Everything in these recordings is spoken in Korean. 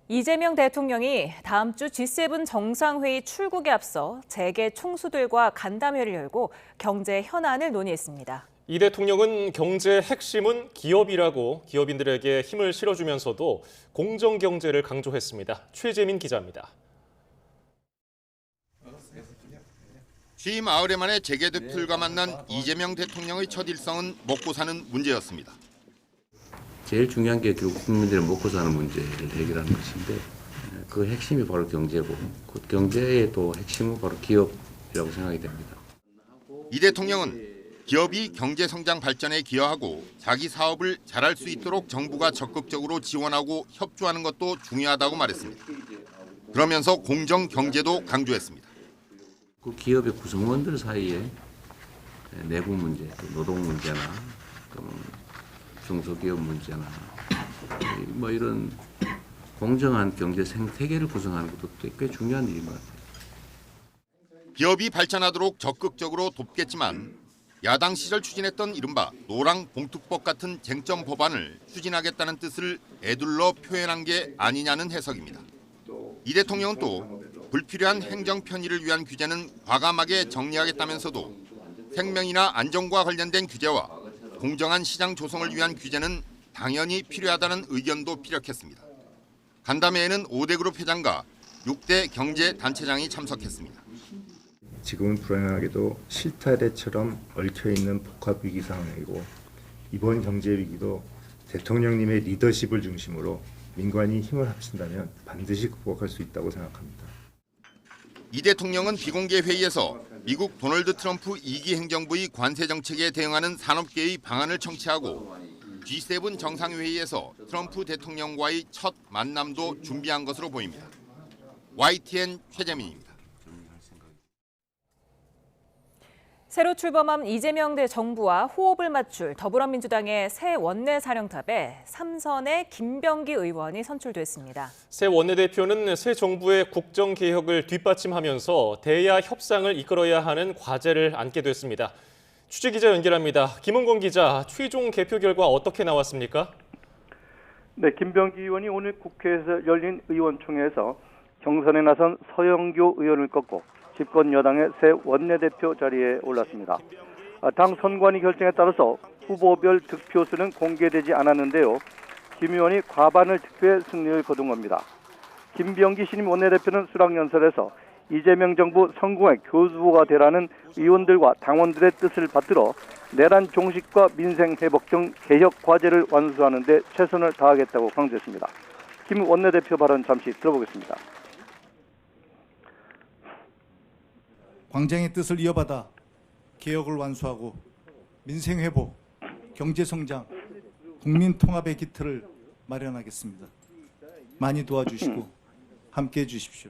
이재명 대통령이 다음 주 G7 정상회의 출국에 앞서 재계 총수들과 간담회를 열고 경제 현안을 논의했습니다. 이 대통령은 경제 핵심은 기업이라고 기업인들에게 힘을 실어주면서도 공정경제를 강조했습니다. 최재민 기자입니다. 취임 9일 만에 재계대표들과 만난 이재명 대통령의 첫 일성은 먹고 사는 문제였습니다. 제일 중요한 게 결국 국민들의 먹고 사는 문제를 해결하는 것인데 그 핵심이 바로 경제고 그 경제의 또 핵심은 바로 기업이라고 생각이 됩니다. 이 대통령은 기업이 경제 성장 발전에 기여하고 자기 사업을 잘할 수 있도록 정부가 적극적으로 지원하고 협조하는 것도 중요하다고 말했습니다. 그러면서 공정 경제도 강조했습니다. 그 기업의 구성원들 사이에 내부 문제, 노동 문제나 중소기업 문제나 뭐 이런 공정한 경제 생태계를 구성하는 것도 꽤 중요한 일인 것 같아요. 기업이 발전하도록 적극적으로 돕겠지만 야당 시절 추진했던 이른바 노랑봉투법 같은 쟁점 법안을 추진하겠다는 뜻을 에둘러 표현한 게 아니냐는 해석입니다. 이 대통령은 또 불필요한 행정 편의를 위한 규제는 과감하게 정리하겠다면서도 생명이나 안전과 관련된 규제와 공정한 시장 조성을 위한 규제는 당연히 필요하다는 의견도 피력했습니다. 간담회에는 5대 그룹 회장과 6대 경제단체장이 참석했습니다. 지금은 불안하게도 실타래처럼 얽혀있는 복합위기 상황이고 이번 경제위기도 대통령님의 리더십을 중심으로 민관이 힘을 합친다면 반드시 극복할 수 있다고 생각합니다. 이 대통령은 비공개 회의에서 미국 도널드 트럼프 2기 행정부의 관세 정책에 대응하는 산업계의 방안을 청취하고 G7 정상회의에서 트럼프 대통령과의 첫 만남도 준비한 것으로 보입니다. YTN 최재민입니다. 새로 출범한 이재명 대 정부와 호흡을 맞출 더불어민주당의 새 원내사령탑에 3선의 김병기 의원이 선출됐습니다. 새 원내대표는 새 정부의 국정개혁을 뒷받침하면서 대야 협상을 이끌어야 하는 과제를 안게 됐습니다. 취재기자 연결합니다. 김은건 기자, 최종 개표 결과 어떻게 나왔습니까? 네, 김병기 의원이 오늘 국회에서 열린 의원총회에서 경선에 나선 서영교 의원을 꺾고 집권 여당의 새 원내대표 자리에 올랐습니다. 당 선관위 결정에 따라서 후보별 득표수는 공개되지 않았는데요. 김 의원이 과반을 득표해 승리를 거둔 겁니다. 김병기 신임 원내대표는 수락연설에서 이재명 정부 성공의 교두보가 되라는 의원들과 당원들의 뜻을 받들어 내란 종식과 민생 회복 등 개혁 과제를 완수하는 데 최선을 다하겠다고 강조했습니다. 김 원내대표 발언 잠시 들어보겠습니다. 광장의 뜻을 이어받아 개혁을 완수하고 민생 회복, 경제 성장, 국민 통합의 기틀을 마련하겠습니다. 많이 도와주시고 함께해 주십시오.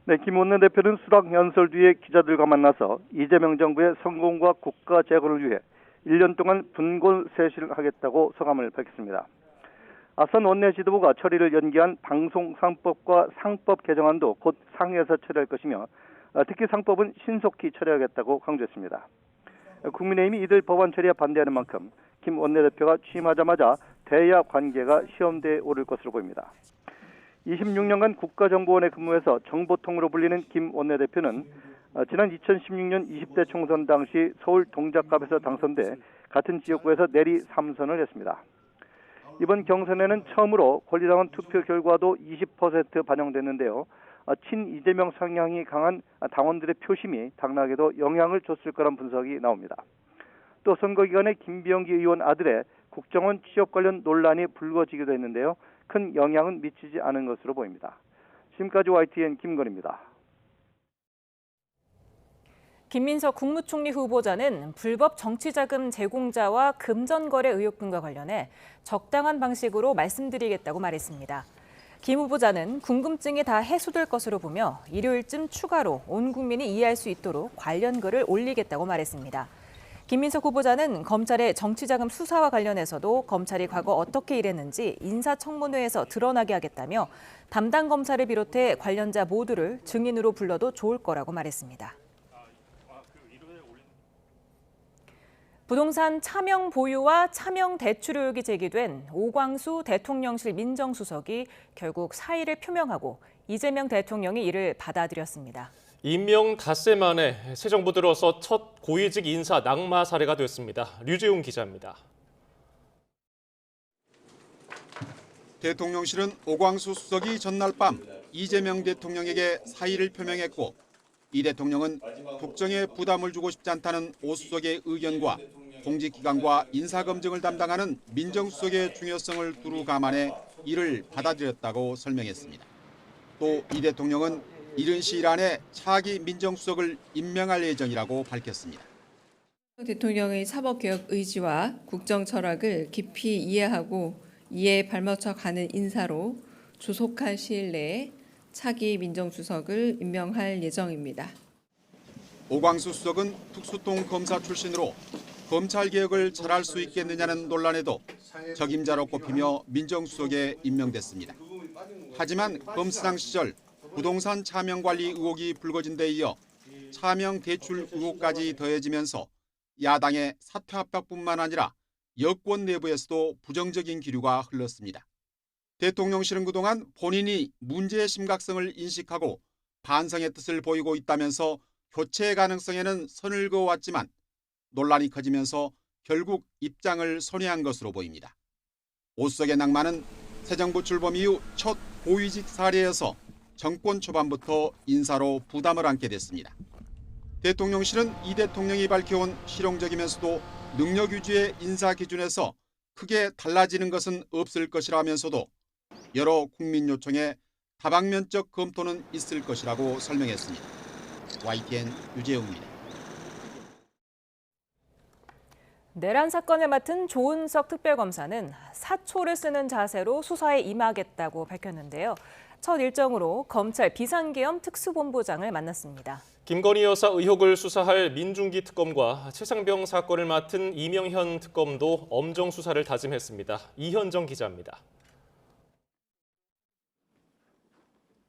네, 김 원내대표는 수락 연설 뒤에 기자들과 만나서 이재명 정부의 성공과 국가 재건을 위해 1년 동안 분골쇄신을 하겠다고 소감을 밝혔습니다. 앞선 원내 지도부가 처리를 연기한 방송상법과 상법 개정안도 곧 상의해서 처리할 것이며 특히 상법은 신속히 처리하겠다고 강조했습니다. 국민의힘이 이들 법안 처리에 반대하는 만큼 김 원내대표가 취임하자마자 대야 관계가 시험대에 오를 것으로 보입니다. 26년간 국가정보원에 근무해서 정보통으로 불리는 김 원내대표는 지난 2016년 20대 총선 당시 서울 동작갑에서 당선돼 같은 지역구에서 내리 3선을 했습니다. 이번 경선에는 처음으로 권리당원 투표 결과도 20% 반영됐는데요. 친 이재명 성향이 강한 당원들의 표심이 당락에도 영향을 줬을 거란 분석이 나옵니다. 또 선거 기간에 김병기 의원 아들의 국정원 취업 관련 논란이 불거지기도 했는데요. 큰 영향은 미치지 않은 것으로 보입니다. 지금까지 YTN 김건입니다. 김민석 국무총리 후보자는 불법 정치자금 제공자와 금전거래 의혹 등과 관련해 적당한 방식으로 말씀드리겠다고 말했습니다. 김 후보자는 궁금증이 다 해소될 것으로 보며 일요일쯤 추가로 온 국민이 이해할 수 있도록 관련 글을 올리겠다고 말했습니다. 김민석 후보자는 검찰의 정치자금 수사와 관련해서도 검찰이 과거 어떻게 일했는지 인사청문회에서 드러나게 하겠다며 담당 검사를 비롯해 관련자 모두를 증인으로 불러도 좋을 거라고 말했습니다. 부동산 차명 보유와 차명 대출 의혹이 제기된 오광수 대통령실 민정수석이 결국 사의를 표명하고 이재명 대통령이 이를 받아들였습니다. 임명 닷새 만에 새 정부 들어서 첫 고위직 인사 낙마 사례가 됐습니다. 류재웅 기자입니다. 대통령실은 오광수 수석이 전날 밤 이재명 대통령에게 사의를 표명했고 이 대통령은 국정에 부담을 주고 싶지 않다는 오 수석의 의견과 공직기관과 인사검증을 담당하는 민정수석의 중요성을 두루 감안해 이를 받아들였다고 설명했습니다. 또 이 대통령은 이른 시일 안에 차기 민정수석을 임명할 예정이라고 밝혔습니다. 대통령의 사법개혁 의지와 국정 철학을 깊이 이해하고 이에 발맞춰 가는 인사로 조속한 시일 내에 차기 민정수석을 임명할 예정입니다. 오광수 수석은 특수통 검사 출신으로 검찰개혁을 잘할 수 있겠느냐는 논란에도 적임자로 꼽히며 민정수석에 임명됐습니다. 하지만 검수장 시절 부동산 차명관리 의혹이 불거진 데 이어 차명 대출 의혹까지 더해지면서 야당의 사퇴 압박뿐만 아니라 여권 내부에서도 부정적인 기류가 흘렀습니다. 대통령실은 그동안 본인이 문제의 심각성을 인식하고 반성의 뜻을 보이고 있다면서 교체 가능성에는 선을 그어왔지만 논란이 커지면서 결국 입장을 선회한 것으로 보입니다. 오 수석의 낙마는 새 정부 출범 이후 첫 고위직 사례여서 정권 초반부터 인사로 부담을 안게 됐습니다. 대통령실은 이 대통령이 밝혀온 실용적이면서도 능력 유지의 인사 기준에서 크게 달라지는 것은 없을 것이라면서도 여러 국민 요청에 다방면적 검토는 있을 것이라고 설명했습니다. YTN 유재웅입니다. 내란 사건을 맡은 조은석 특별검사는 사초를 쓰는 자세로 수사에 임하겠다고 밝혔는데요. 첫 일정으로 검찰 비상계엄 특수본부장을 만났습니다. 김건희 여사 의혹을 수사할 민중기 특검과 최상병 사건을 맡은 이명현 특검도 엄정 수사를 다짐했습니다. 이현정 기자입니다.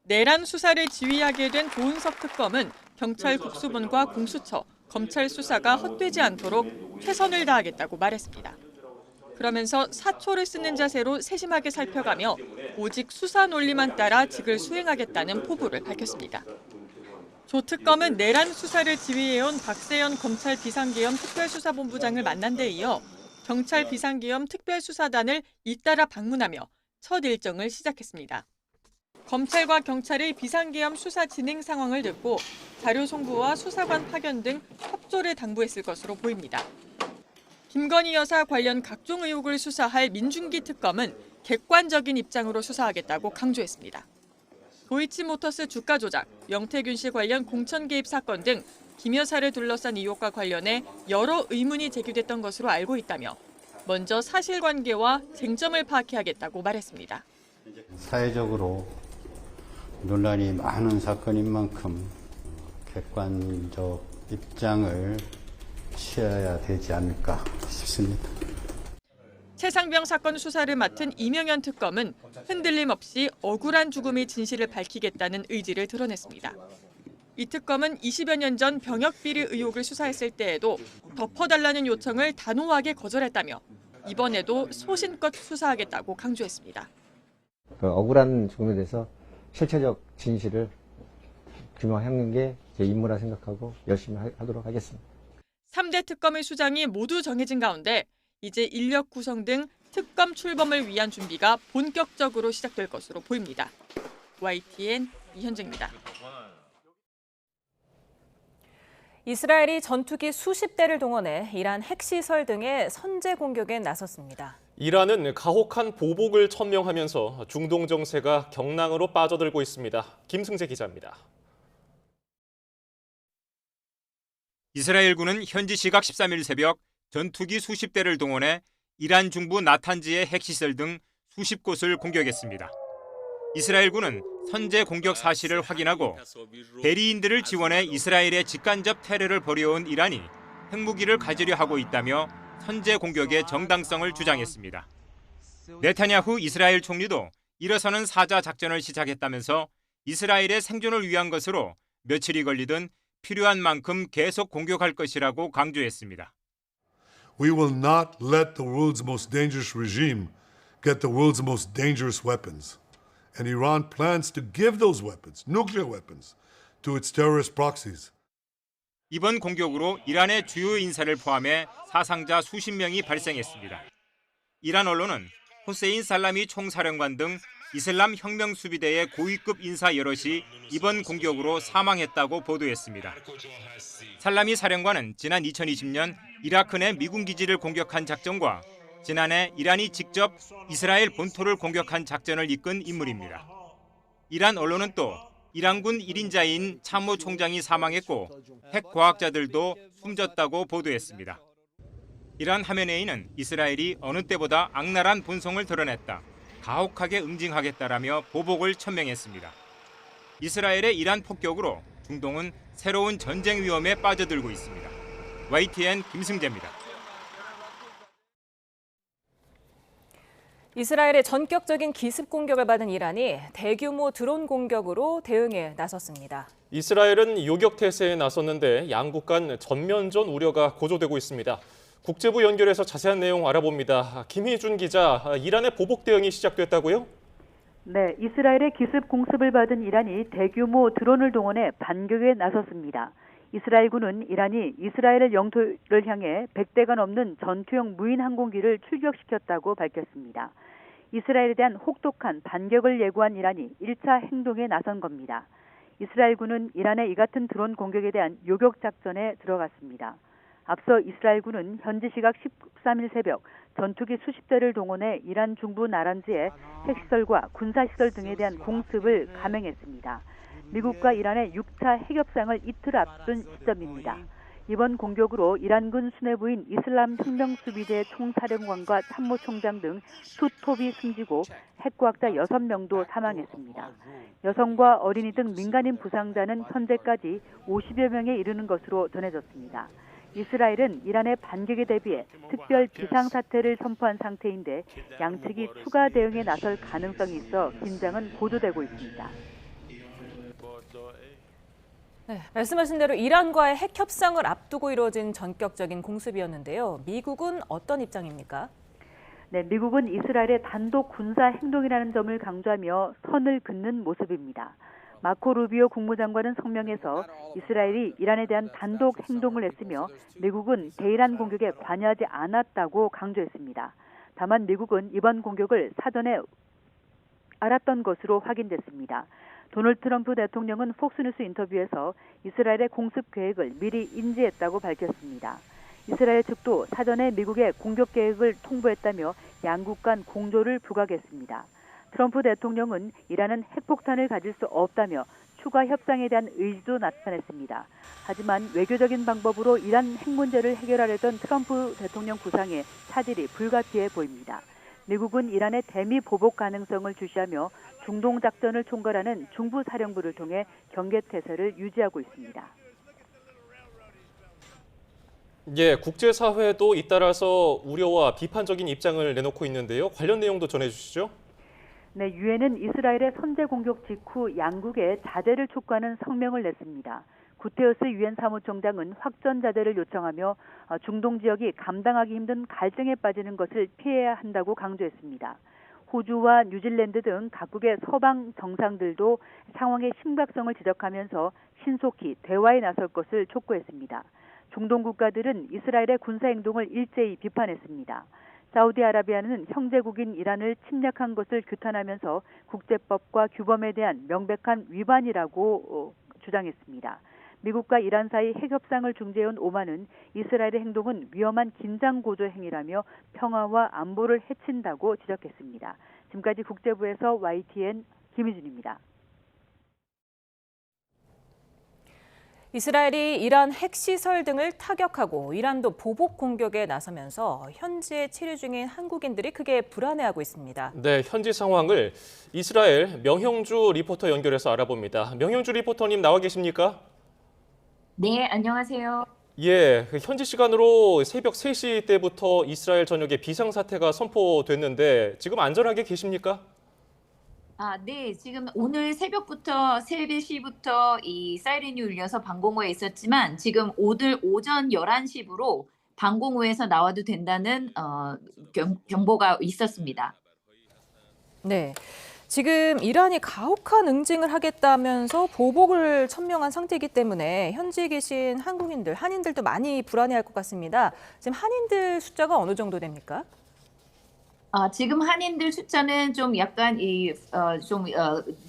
내란 수사를 지휘하게 된 조은석 특검은 경찰 국수본과 공수처, 검찰 수사가 헛되지 않도록 최선을 다하겠다고 말했습니다. 그러면서 사초를 쓰는 자세로 세심하게 살펴가며 오직 수사 논리만 따라 직을 수행하겠다는 포부를 밝혔습니다. 조 특검은 내란 수사를 지휘해온 박세현 검찰 비상계엄 특별수사본부장을 만난 데 이어 경찰 비상계엄 특별수사단을 잇따라 방문하며 첫 일정을 시작했습니다. 검찰과 경찰의 비상계엄 수사 진행 상황을 듣고 자료 송부와 수사관 파견 등 협조를 당부했을 것으로 보입니다. 김건희 여사 관련 각종 의혹을 수사할 민중기 특검은 객관적인 입장으로 수사하겠다고 강조했습니다. 도이치모터스 주가 조작, 명태균 씨 관련 공천 개입 사건 등 김 여사를 둘러싼 의혹과 관련해 여러 의문이 제기됐던 것으로 알고 있다며 먼저 사실관계와 쟁점을 파악해야겠다고 말했습니다. 사회적으로 논란이 많은 사건인 만큼 객관적 입장을 취해야 되지 않을까 싶습니다. 최상병 사건 수사를 맡은 이명현 특검은 흔들림 없이 억울한 죽음의 진실을 밝히겠다는 의지를 드러냈습니다. 이 특검은 20여 년 전 병역비리 의혹을 수사했을 때에도 덮어달라는 요청을 단호하게 거절했다며 이번에도 소신껏 수사하겠다고 강조했습니다. 억울한 죽음에 대해서 실체적 진실을 규명하는 게 제 임무라 생각하고 열심히 하도록 하겠습니다. 3대 특검의 수장이 모두 정해진 가운데 이제 인력 구성 등 특검 출범을 위한 준비가 본격적으로 시작될 것으로 보입니다. YTN 이현정입니다. 이스라엘이 전투기 수십 대를 동원해 이란 핵시설 등의 선제 공격에 나섰습니다. 이란은 가혹한 보복을 천명하면서 중동 정세가 경랑으로 빠져들고 있습니다. 김승재 기자입니다. 이스라엘군은 현지 시각 13일 새벽 전투기 수십 대를 동원해 이란 중부 나탄지의 핵시설 등 수십 곳을 공격했습니다. 이스라엘군은 선제 공격 사실을 확인하고 대리인들을 지원해 이스라엘의 직간접 테러를 벌여온 이란이 핵무기를 가지려 하고 있다며 선제 공격의 정당성을 주장했습니다. 네타냐후 이스라엘 총리도 일어서는 사자 작전을 시작했다면서 이스라엘의 생존을 위한 것으로 며칠이 걸리든 필요한 만큼 계속 공격할 것이라고 강조했습니다. We will not let the world's most dangerous regime get the world's most dangerous weapons. And Iran plans to give those weapons, nuclear weapons, to its terrorist proxies. 이번 공격으로 이란의 주요 인사를 포함해 사상자 수십 명이 발생했습니다. 이란 언론은 후세인 살라미 총사령관 등 이슬람 혁명 수비대의 고위급 인사 여럿이 이번 공격으로 사망했다고 보도했습니다. 살라미 사령관은 지난 2020년 이라크 내 미군 기지를 공격한 작전과 지난해 이란이 직접 이스라엘 본토를 공격한 작전을 이끈 인물입니다. 이란 언론은 또 이란군 1인자인 참모총장이 사망했고 핵과학자들도 숨졌다고 보도했습니다. 이란 하메네이는 이스라엘이 어느 때보다 악랄한 본성을 드러냈다, 가혹하게 응징하겠다라며 보복을 천명했습니다. 이스라엘의 이란 폭격으로 중동은 새로운 전쟁 위험에 빠져들고 있습니다. YTN 김승재입니다. 이스라엘의 전격적인 기습 공격을 받은 이란이 대규모 드론 공격으로 대응에 나섰습니다. 이스라엘은 요격 태세에 나섰는데 양국 간 전면전 우려가 고조되고 있습니다. 국제부 연결해서 자세한 내용 알아봅니다. 김희준 기자, 이란의 보복 대응이 시작됐다고요? 네, 이스라엘의 기습 공습을 받은 이란이 대규모 드론을 동원해 반격에 나섰습니다. 이스라엘군은 이란이 이스라엘 영토를 향해 100대가 넘는 전투용 무인 항공기를 출격시켰다고 밝혔습니다. 이스라엘에 대한 혹독한 반격을 예고한 이란이 1차 행동에 나선 겁니다. 이스라엘군은 이란의 이 같은 드론 공격에 대한 요격 작전에 들어갔습니다. 앞서 이스라엘군은 현지 시각 13일 새벽 전투기 수십 대를 동원해 이란 중부 나란지의 핵시설과 군사시설 등에 대한 공습을 감행했습니다. 미국과 이란의 6차 핵협상을 이틀 앞둔 시점입니다. 이번 공격으로 이란군 수뇌부인 이슬람 혁명수비대 총사령관과 참모총장 등 수톱이 숨지고 핵과학자 6명도 사망했습니다. 여성과 어린이 등 민간인 부상자는 현재까지 50여 명에 이르는 것으로 전해졌습니다. 이스라엘은 이란의 반격에 대비해 특별 비상사태를 선포한 상태인데 양측이 추가 대응에 나설 가능성이 있어 긴장은 고조되고 있습니다. 네, 말씀하신 대로 이란과의 핵 협상을 앞두고 이루어진 전격적인 공습이었는데요. 미국은 어떤 입장입니까? 네, 미국은 이스라엘의 단독 군사 행동이라는 점을 강조하며 선을 긋는 모습입니다. 마코 루비오 국무장관은 성명에서 이스라엘이 이란에 대한 단독 행동을 했으며 미국은 대이란 공격에 관여하지 않았다고 강조했습니다. 다만 미국은 이번 공격을 사전에 알았던 것으로 확인됐습니다. 도널드 트럼프 대통령은 폭스뉴스 인터뷰에서 이스라엘의 공습 계획을 미리 인지했다고 밝혔습니다. 이스라엘 측도 사전에 미국의 공격 계획을 통보했다며 양국 간 공조를 부각했습니다. 트럼프 대통령은 이란은 핵폭탄을 가질 수 없다며 추가 협상에 대한 의지도 나타냈습니다. 하지만 외교적인 방법으로 이란 핵 문제를 해결하려던 트럼프 대통령 구상에 차질이 불가피해 보입니다. 미국은 이란의 대미 보복 가능성을 주시하며 중동 작전을 총괄하는 중부사령부를 통해 경계태세를 유지하고 있습니다. 예, 국제사회도 잇따라서 우려와 비판적인 입장을 내놓고 있는데요. 관련 내용도 전해주시죠. 네, 유엔은 이스라엘의 선제 공격 직후 양국의 자제를 촉구하는 성명을 냈습니다. 구테우스 유엔 사무총장은 확전 자제를 요청하며 중동 지역이 감당하기 힘든 갈등에 빠지는 것을 피해야 한다고 강조했습니다. 호주와 뉴질랜드 등 각국의 서방 정상들도 상황의 심각성을 지적하면서 신속히 대화에 나설 것을 촉구했습니다. 중동 국가들은 이스라엘의 군사 행동을 일제히 비판했습니다. 사우디아라비아는 형제국인 이란을 침략한 것을 규탄하면서 국제법과 규범에 대한 명백한 위반이라고 주장했습니다. 미국과 이란 사이 핵협상을 중재해온 오만은 이스라엘의 행동은 위험한 긴장고조 행위라며 평화와 안보를 해친다고 지적했습니다. 지금까지 국제부에서 YTN 김희준입니다. 이스라엘이 이란 핵시설 등을 타격하고 이란도 보복 공격에 나서면서 현지에 체류 중인 한국인들이 크게 불안해하고 있습니다. 네, 현지 상황을 이스라엘 명형주 리포터 연결해서 알아봅니다. 명형주 리포터님 나와 계십니까? 네, 안녕하세요. 예, 현지 시간으로 새벽 3시 때부터 이스라엘 전역에 비상사태가 선포됐는데 지금 안전하게 계십니까? 네, 지금 오늘 새벽부터 3시부터 이 사이렌이 울려서 방공호에 있었지만 지금 오늘 오전 11시부로 방공호에서 나와도 된다는 경보가 있었습니다. 네. 지금 이란이 가혹한 응징을 하겠다면서 보복을 천명한 상태이기 때문에 현지에 계신 한국인들, 한인들도 많이 불안해할 것 같습니다. 지금 한인들 숫자가 어느 정도 됩니까? 지금 한인들 숫자는 좀 약간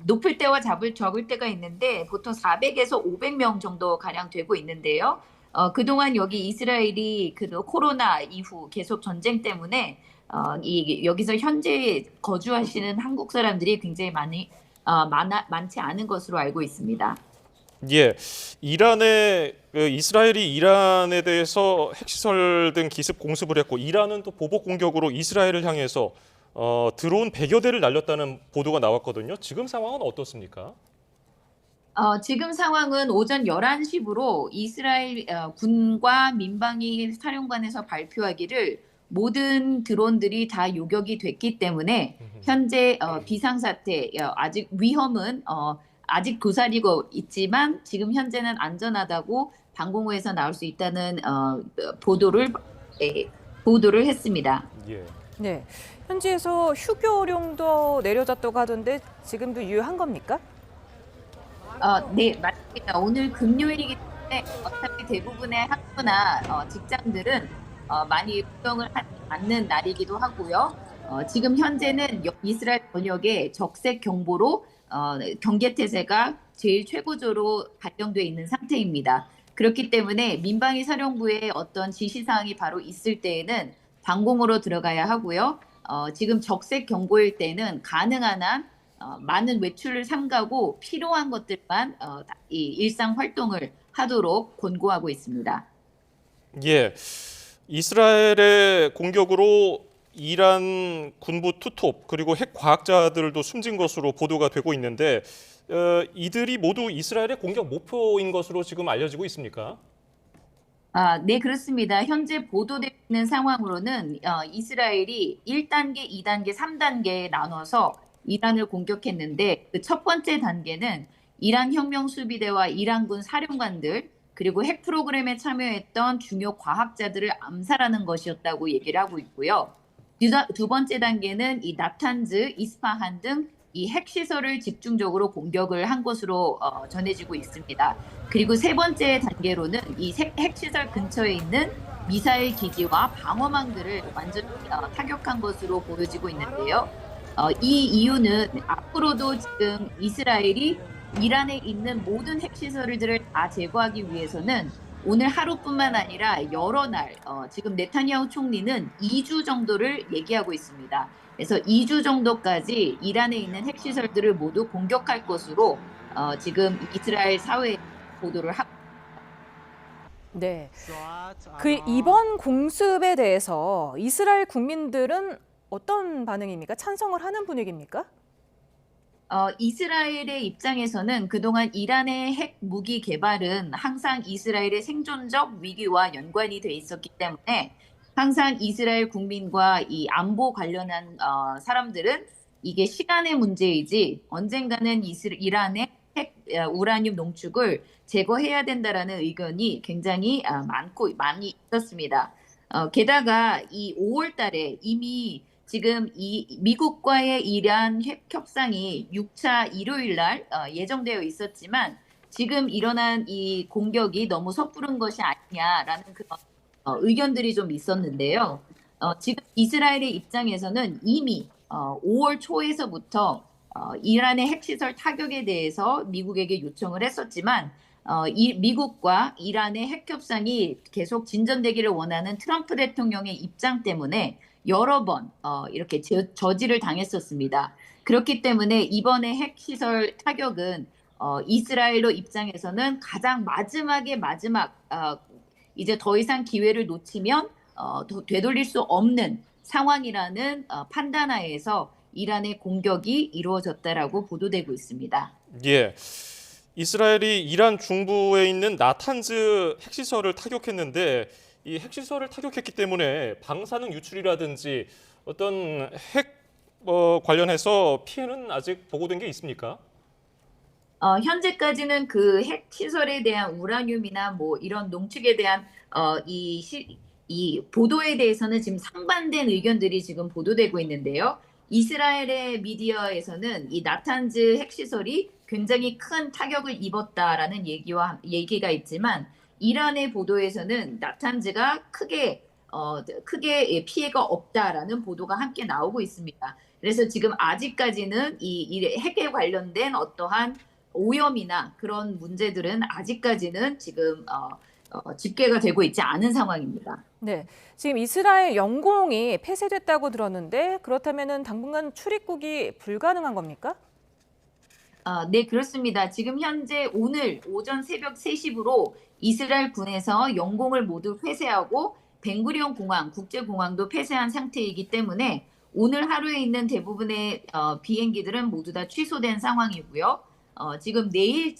높을 때와 적을 때가 있는데 보통 400에서 500명 정도 가량 되고 있는데요. 그동안 여기 이스라엘이 그 코로나 이후 계속 전쟁 때문에 여기서 현재 거주하시는 한국 사람들이 굉장히 많지 않은 것으로 알고 있습니다. 예, 이스라엘이 이란에 대해서 핵시설 등 기습 공습을 했고 이란은 또 보복 공격으로 이스라엘을 향해서 드론 100여 대를 날렸다는 보도가 나왔거든요. 지금 상황은 어떻습니까? 지금 상황은 오전 11시부로 이스라엘 군과 민방위 사령관에서 발표하기를 모든 드론들이 다 요격이 됐기 때문에 현재 비상사태, 아직 위험은 아직 도사리고 있지만 지금 현재는 안전하다고 방공호에서 나올 수 있다는 보도를 했습니다. 예. 네. 현지에서 휴교령도 내려졌다고 하던데 지금도 유효한 겁니까? 네, 맞습니다. 오늘 금요일이기 때문에 어차피 대부분의 학교나 직장들은 많이 운영을 하지 않는 날이기도 하고요. 지금 현재는 이스라엘 전역에 적색 경보로 경계태세가 제일 최고조로 발령돼 있는 상태입니다. 그렇기 때문에 민방위 사령부의 어떤 지시사항이 바로 있을 때에는 방공호로 들어가야 하고요. 지금 적색 경보일 때는 가능한 한 많은 외출을 삼가고 필요한 것들만 이 일상 활동을 하도록 권고하고 있습니다. 예, 이스라엘의 공격으로 이란 군부 투톱 그리고 핵 과학자들도 숨진 것으로 보도가 되고 있는데 이들이 모두 이스라엘의 공격 목표인 것으로 지금 알려지고 있습니까? 네, 그렇습니다. 현재 보도되고 있는 상황으로는 이스라엘이 1단계, 2단계, 3단계에 나눠서 이란을 공격했는데 그 첫 번째 단계는 이란 혁명수비대와 이란군 사령관들 그리고 핵 프로그램에 참여했던 중요 과학자들을 암살하는 것이었다고 얘기를 하고 있고요. 두 번째 단계는 이 나탄즈, 이스파한 등 이 핵시설을 집중적으로 공격을 한 것으로 전해지고 있습니다. 그리고 세 번째 단계로는 이 핵시설 근처에 있는 미사일 기지와 방어망들을 완전히 타격한 것으로 보여지고 있는데요. 이 이유는 앞으로도 지금 이스라엘이 이란에 있는 모든 핵시설들을 다 제거하기 위해서는 오늘 하루뿐만 아니라 여러 날 지금 네타냐후 총리는 2주 정도를 얘기하고 있습니다. 그래서 2주 정도까지 이란에 있는 핵시설들을 모두 공격할 것으로 지금 이스라엘 사회에 보도를 하고 네. 이번 공습에 대해서 이스라엘 국민들은 어떤 반응입니까? 찬성을 하는 분위기입니까? 이스라엘의 입장에서는 그동안 이란의 핵 무기 개발은 항상 이스라엘의 생존적 위기와 연관이 돼 있었기 때문에 항상 이스라엘 국민과 이 안보 관련한 사람들은 이게 시간의 문제이지 언젠가는 이란의 핵 우라늄 농축을 제거해야 된다라는 의견이 굉장히 많이 있었습니다. 게다가 이 5월 달에 이미 지금 이 미국과의 이란 핵 협상이 6차 일요일 날 예정되어 있었지만 지금 일어난 이 공격이 너무 섣부른 것이 아니냐라는 그런 의견들이 좀 있었는데요. 지금 이스라엘의 입장에서는 이미 5월 초에서부터 이란의 핵시설 타격에 대해서 미국에게 요청을 했었지만 미국과 이란의 핵 협상이 계속 진전되기를 원하는 트럼프 대통령의 입장 때문에 여러 번 이렇게 저지를 당했었습니다. 그렇기 때문에 이번에 핵시설 타격은 이스라엘 입장에서는 가장 마지막 이제 더 이상 기회를 놓치면 되돌릴 수 없는 상황이라는 판단하에서 이란의 공격이 이루어졌다라고 보도되고 있습니다. 예. 이스라엘이 이란 중부에 있는 나탄즈 핵시설을 타격했는데 이 핵시설을 타격했기 때문에 방사능 유출이라든지 어떤 핵 관련해서 피해는 아직 보고된 게 있습니까? 현재까지는 그 핵시설에 대한 우라늄이나 뭐 이런 농축에 대한 이 이 보도에 대해서는 지금 상반된 의견들이 지금 보도되고 있는데요. 이스라엘의 미디어에서는 이 나탄즈 핵시설이 굉장히 큰 타격을 입었다라는 얘기가 있지만 이란의 보도에서는 나탄즈가 크게 피해가 없다라는 보도가 함께 나오고 있습니다. 그래서 지금 아직까지는 이 핵에 관련된 어떠한 오염이나 그런 문제들은 아직까지는 지금 집계가 되고 있지 않은 상황입니다. 네, 지금 이스라엘 영공이 폐쇄됐다고 들었는데 그렇다면은 당분간 출입국이 불가능한 겁니까? 네, 그렇습니다. 지금 현재 오늘 오전 새벽 3시부로 이스라엘 군에서 영공을 모두 폐쇄하고 벤구리온 공항, 국제공항도 폐쇄한 상태이기 때문에 오늘 하루에 있는 대부분의 비행기들은 모두 다 취소된 상황이고요. 지금 내일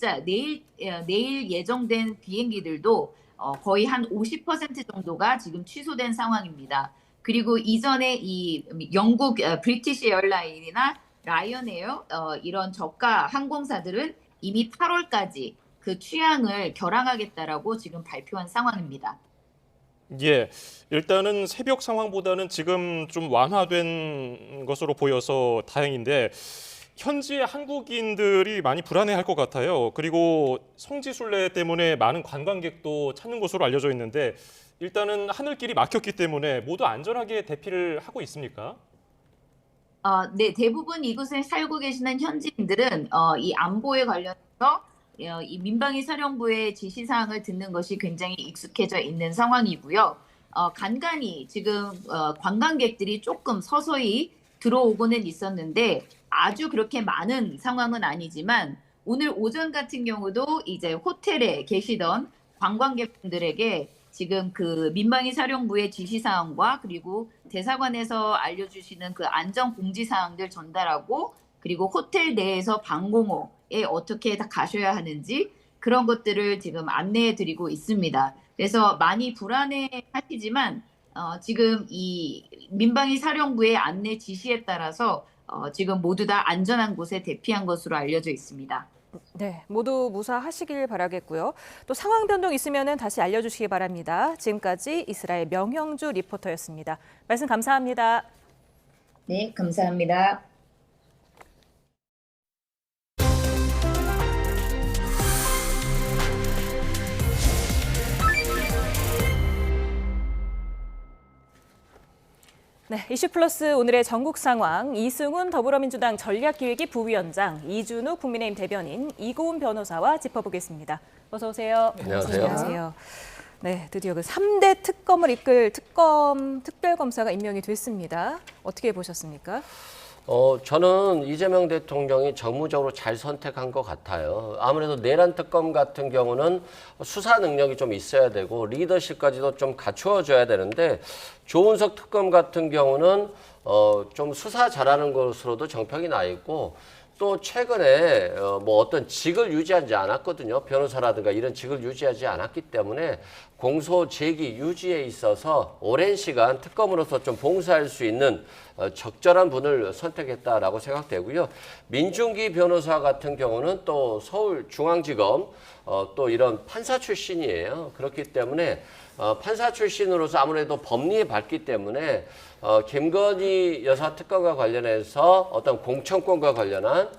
예정된 비행기들도 거의 한 50% 정도가 지금 취소된 상황입니다. 그리고 이전에 이 영국 브리티시 에어라인이나 라이언에어 이런 저가 항공사들은 이미 8월까지 그 취항을 결항하겠다라고 지금 발표한 상황입니다. 예, 일단은 새벽 상황보다는 지금 좀 완화된 것으로 보여서 다행인데 현지의 한국인들이 많이 불안해할 것 같아요. 그리고 성지순례 때문에 많은 관광객도 찾는 것으로 알려져 있는데 일단은 하늘길이 막혔기 때문에 모두 안전하게 대피를 하고 있습니까? 네, 대부분 이곳에 살고 계시는 현지인들은 이 안보에 관련해서 이 민방위 사령부의 지시사항을 듣는 것이 굉장히 익숙해져 있는 상황이고요. 간간히 지금 관광객들이 조금 서서히 들어오고는 있었는데 아주 그렇게 많은 상황은 아니지만 오늘 오전 같은 경우도 이제 호텔에 계시던 관광객분들에게 지금 그 민방위 사령부의 지시사항과 그리고 대사관에서 알려주시는 그 안전 공지사항들 전달하고 그리고 호텔 내에서 방공호에 어떻게 다 가셔야 하는지 그런 것들을 지금 안내해 드리고 있습니다. 그래서 많이 불안해 하시지만 지금 이 민방위 사령부의 안내 지시에 따라서 지금 모두 다 안전한 곳에 대피한 것으로 알려져 있습니다. 네, 모두 무사하시길 바라겠고요. 또 상황 변동 있으면 다시 알려주시기 바랍니다. 지금까지 이스라엘 명형주 리포터였습니다. 말씀 감사합니다. 네, 감사합니다. 네, 이슈플러스 오늘의 전국 상황 이승훈 더불어민주당 전략기획위 부위원장, 이준우 국민의힘 대변인, 이고은 변호사와 짚어보겠습니다. 어서 오세요. 안녕하세요. 네, 드디어 그 3대 특검을 이끌 특별검사가 임명이 됐습니다. 어떻게 보셨습니까? 저는 이재명 대통령이 정무적으로 잘 선택한 것 같아요. 아무래도 내란 특검 같은 경우는 수사 능력이 좀 있어야 되고 리더십까지도 좀 갖추어져야 되는데 조은석 특검 같은 경우는 좀 수사 잘하는 것으로도 정평이 나 있고 또 최근에 뭐 어떤 직을 유지하지 않았거든요. 변호사라든가 이런 직을 유지하지 않았기 때문에 공소 제기 유지에 있어서 오랜 시간 특검으로서 좀 봉사할 수 있는 적절한 분을 선택했다라고 생각되고요. 민중기 변호사 같은 경우는 또 서울중앙지검 또 이런 판사 출신이에요. 그렇기 때문에 판사 출신으로서 아무래도 법리에 밝기 때문에 김건희 여사 특검과 관련해서 어떤 공천권과 관련한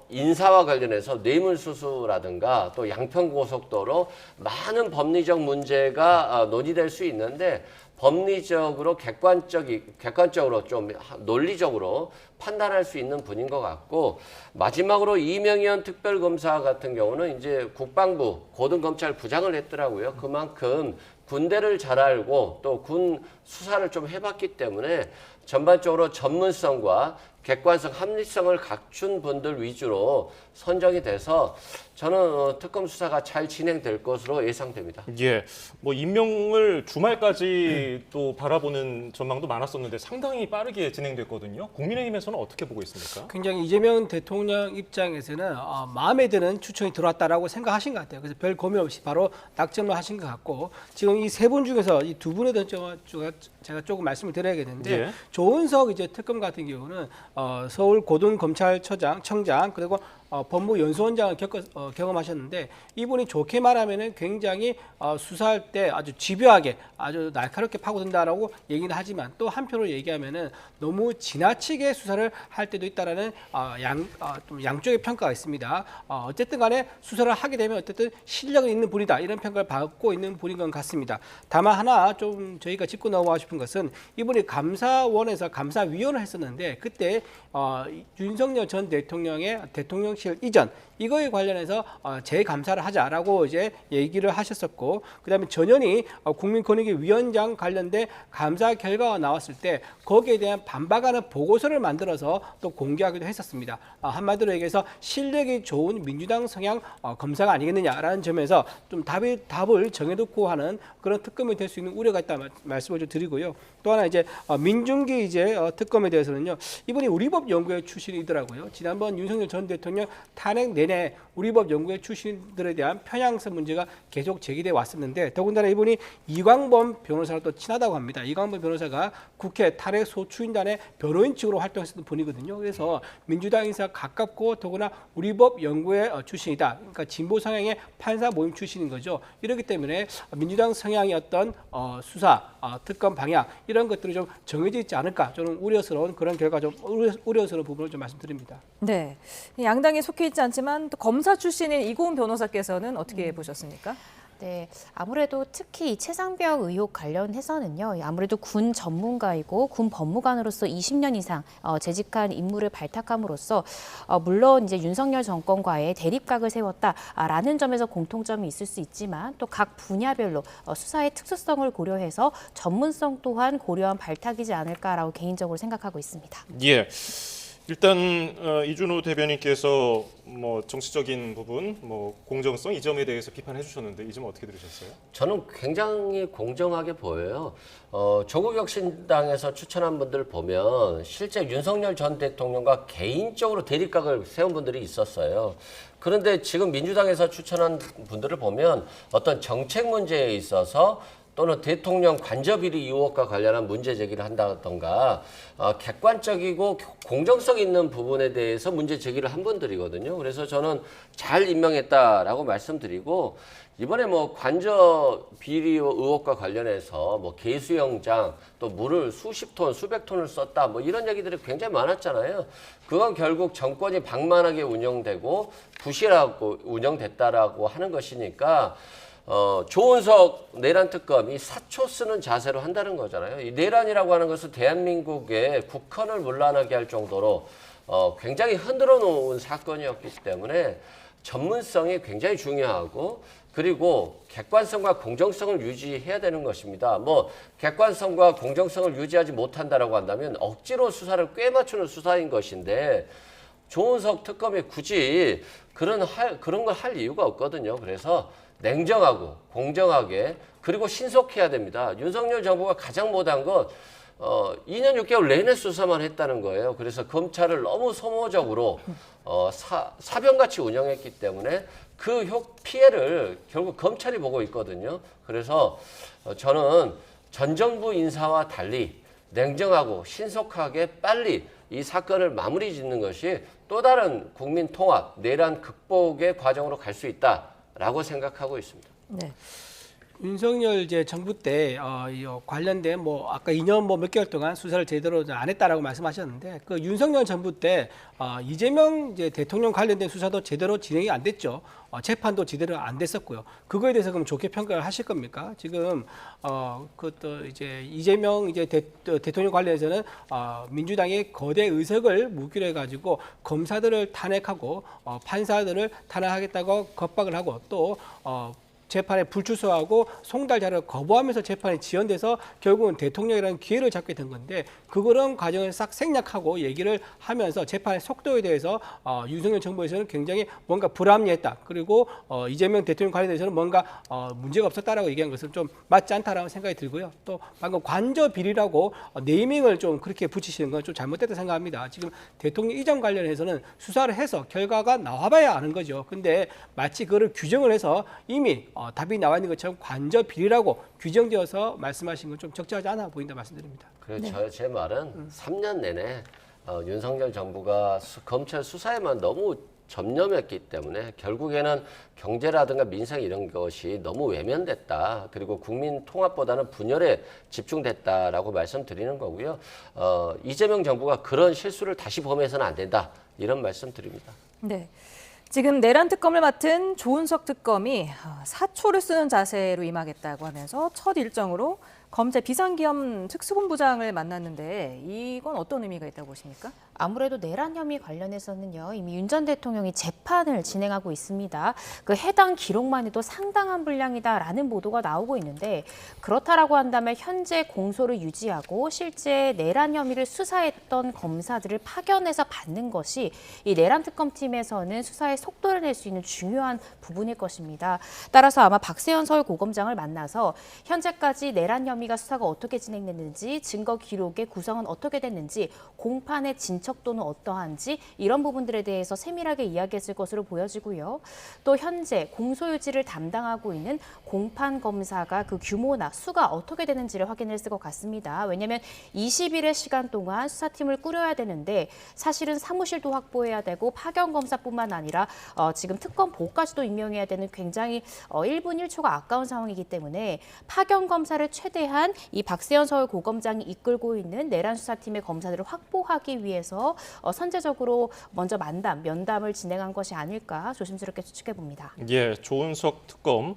인사와 관련해서 뇌물수수라든가 또 양평고속도로 많은 법리적 문제가 논의될 수 있는데 법리적으로 객관적으로 좀 논리적으로 판단할 수 있는 분인 것 같고 마지막으로 이명현 특별검사 같은 경우는 이제 국방부 고등검찰부장을 했더라고요. 그만큼 군대를 잘 알고 또 군 수사를 좀 해봤기 때문에 전반적으로 전문성과 객관성, 합리성을 갖춘 분들 위주로 선정이 돼서 저는 특검 수사가 잘 진행될 것으로 예상됩니다. 예, 뭐 임명을 주말까지 또 바라보는 전망도 많았었는데 상당히 빠르게 진행됐거든요. 국민의힘에서는 어떻게 보고 있습니까? 굉장히 이재명 대통령 입장에서는 마음에 드는 추천이 들어왔다라고 생각하신 것 같아요. 그래서 별 고민 없이 바로 낙점을 하신 것 같고 지금 이 세 분 중에서 이 두 분에 대해서 제가 조금 말씀을 드려야겠는데 조은석 이제 특검 같은 경우는 서울 고등검찰청장 그리고 법무연수원장을 경험하셨는데 이분이 좋게 말하면은 굉장히 수사할 때 아주 집요하게 아주 날카롭게 파고든다라고 얘기는 하지만 또 한편으로 얘기하면은 너무 지나치게 수사를 할 때도 있다라는 좀 양쪽의 평가가 있습니다. 어쨌든 간에 수사를 하게 되면 어쨌든 실력이 있는 분이다 이런 평가를 받고 있는 분인 것 같습니다. 다만 하나 좀 저희가 짚고 넘어가고 싶은 것은 이분이 감사원에서 감사위원을 했었는데 그때 윤석열 전 대통령의 대통령실 이전 이거에 관련해서 재감사를 하자라고 이제 얘기를 하셨었고 그다음에 전현희 국민권익위원장 관련된 감사 결과가 나왔을 때 거기에 대한 반박하는 보고서를 만들어서 또 공개하기도 했었습니다. 한마디로 얘기해서 실력이 좋은 민주당 성향 검사가 아니겠느냐라는 점에서 좀 답을 정해놓고 하는 그런 특검이 될 수 있는 우려가 있다 말씀을 좀 드리고요. 또 하나 이제 민중기 특검에 대해서는요. 이분이 우리법 연구회 출신이더라고요. 지난번 윤석열 전 대통령 탄핵 내내 우리법 연구회 출신들에 대한 편향성 문제가 계속 제기돼 왔었는데 더군다나 이분이 이광범 변호사랑 또 친하다고 합니다. 이광범 변호사가 국회 탄핵 소추인단의 변호인 측으로 활동했었던 분이거든요. 그래서 민주당 인사 가깝고 더구나 우리법 연구회 출신이다. 그러니까 진보 성향의 판사 모임 출신인 거죠. 이렇기 때문에 민주당 성향의 어떤 수사, 특검 방향 이런 것들이 좀 정해져 있지 않을까 저는 우려스러운 그런 결과 좀 우려스러운 부분을 좀 말씀드립니다. 네, 양당에 속해 있지 않지만 또 검사 출신인 이고은 변호사께서는 어떻게 보셨습니까? 네, 아무래도 특히 이 최상병 의혹 관련해서는요. 아무래도 군 전문가이고 군 법무관으로서 20년 이상 재직한 인물을 발탁함으로써 물론 이제 윤석열 정권과의 대립각을 세웠다라는 점에서 공통점이 있을 수 있지만 또 각 분야별로 수사의 특수성을 고려해서 전문성 또한 고려한 발탁이지 않을까라고 개인적으로 생각하고 있습니다. 예. 일단 이준호 대변인께서 뭐 정치적인 부분, 뭐 공정성 이 점에 대해서 비판해 주셨는데 이 점 어떻게 들으셨어요? 저는 굉장히 공정하게 보여요. 조국혁신당에서 추천한 분들 보면 실제 윤석열 전 대통령과 개인적으로 대립각을 세운 분들이 있었어요. 그런데 지금 민주당에서 추천한 분들을 보면 어떤 정책 문제에 있어서 또는 대통령 관저비리 의혹과 관련한 문제 제기를 한다던가 객관적이고 공정성 있는 부분에 대해서 문제 제기를 한 분들이거든요. 그래서 저는 잘 임명했다라고 말씀드리고 이번에 뭐 관저비리 의혹과 관련해서 뭐 개수영장 또 물을 수십 톤, 수백 톤을 썼다 뭐 이런 얘기들이 굉장히 많았잖아요. 그건 결국 정권이 방만하게 운영되고 부실하고 운영됐다라고 하는 것이니까 조은석 내란 특검이 사초 쓰는 자세로 한다는 거잖아요. 이 내란이라고 하는 것은 대한민국의 국헌을 문란하게 할 정도로 굉장히 흔들어 놓은 사건이었기 때문에 전문성이 굉장히 중요하고 그리고 객관성과 공정성을 유지해야 되는 것입니다. 뭐 객관성과 공정성을 유지하지 못한다라고 한다면 억지로 수사를 꿰맞추는 수사인 것인데 조은석 특검이 굳이 그런 걸 할 이유가 없거든요. 그래서 냉정하고 공정하게 그리고 신속해야 됩니다. 윤석열 정부가 가장 못한 건 2년 6개월 내내 수사만 했다는 거예요. 그래서 검찰을 너무 소모적으로 사병같이 운영했기 때문에 그 피해를 결국 검찰이 보고 있거든요. 그래서 저는 전 정부 인사와 달리 냉정하고 신속하게 빨리 이 사건을 마무리 짓는 것이 또 다른 국민 통합, 내란 극복의 과정으로 갈 수 있다라고 생각하고 있습니다. 네. 윤석열 정부 때 관련된 뭐 아까 2년 몇 개월 동안 수사를 제대로 안 했다라고 말씀하셨는데 그 윤석열 정부 때 이재명 대통령 관련된 수사도 제대로 진행이 안 됐죠. 재판도 제대로 안 됐었고요. 그거에 대해서 그럼 좋게 평가를 하실 겁니까? 지금 그것도 이재명 대통령 관련해서는 민주당이 거대 의석을 무기로 해가지고 검사들을 탄핵하고 판사들을 탄핵하겠다고 겁박을 하고 또 재판에 불출석하고 송달 자료를 거부하면서 재판이 지연돼서 결국은 대통령이라는 기회를 잡게 된 건데 그런 과정을 싹 생략하고 얘기를 하면서 재판의 속도에 대해서 윤석열 정부에서는 굉장히 뭔가 불합리했다. 그리고 이재명 대통령 관련해서는 뭔가 문제가 없었다라고 얘기한 것은 좀 맞지 않다라는 생각이 들고요. 또 방금 관저비리라고 네이밍을 좀 그렇게 붙이시는 건 좀 잘못됐다 생각합니다. 지금 대통령 이전 관련해서는 수사를 해서 결과가 나와봐야 아는 거죠. 근데 마치 그거를 규정을 해서 이미 답이 나와 있는 것처럼 관저비리라고 규정되어서 말씀하신 건 좀 적절하지 않아 보인다 말씀드립니다. 그래서 제 말은 3년 내내 윤석열 정부가 검찰 수사에만 너무 전념했기 때문에 결국에는 경제라든가 민생 이런 것이 너무 외면됐다. 그리고 국민 통합보다는 분열에 집중됐다라고 말씀드리는 거고요. 이재명 정부가 그런 실수를 다시 범해서는 안 된다. 이런 말씀드립니다. 네. 지금 내란 특검을 맡은 조은석 특검이 사초를 쓰는 자세로 임하겠다고 하면서 첫 일정으로 검찰 비상기업 특수본부장을 만났는데 이건 어떤 의미가 있다고 보십니까? 아무래도 내란 혐의 관련해서는요, 이미 윤 전 대통령이 재판을 진행하고 있습니다. 그 해당 기록만 해도 상당한 분량이다라는 보도가 나오고 있는데, 그렇다라고 한다면 현재 공소를 유지하고 실제 내란 혐의를 수사했던 검사들을 파견해서 받는 것이 이 내란 특검팀에서는 수사에 속도를 낼 수 있는 중요한 부분일 것입니다. 따라서 아마 박세현 서울고검장을 만나서 현재까지 내란 혐의가 수사가 어떻게 진행됐는지, 증거 기록의 구성은 어떻게 됐는지, 공판의 진척도는 어떠한지 이런 부분들에 대해서 세밀하게 이야기했을 것으로 보여지고요. 또 현재 공소유지를 담당하고 있는 공판 검사가 그 규모나 수가 어떻게 되는지를 확인했을 것 같습니다. 왜냐하면 20일의 시간 동안 수사팀을 꾸려야 되는데 사실은 사무실도 확보해야 되고 파견 검사뿐만 아니라 지금 특검보까지도 임명해야 되는 굉장히 1분 1초가 아까운 상황이기 때문에 파견 검사를 최대한 이 박세현 서울고검장이 이끌고 있는 내란 수사팀의 검사들을 확보하기 위해서 선제적으로 먼저 면담을 진행한 것이 아닐까 조심스럽게 추측해 봅니다. 예, 조은석 특검.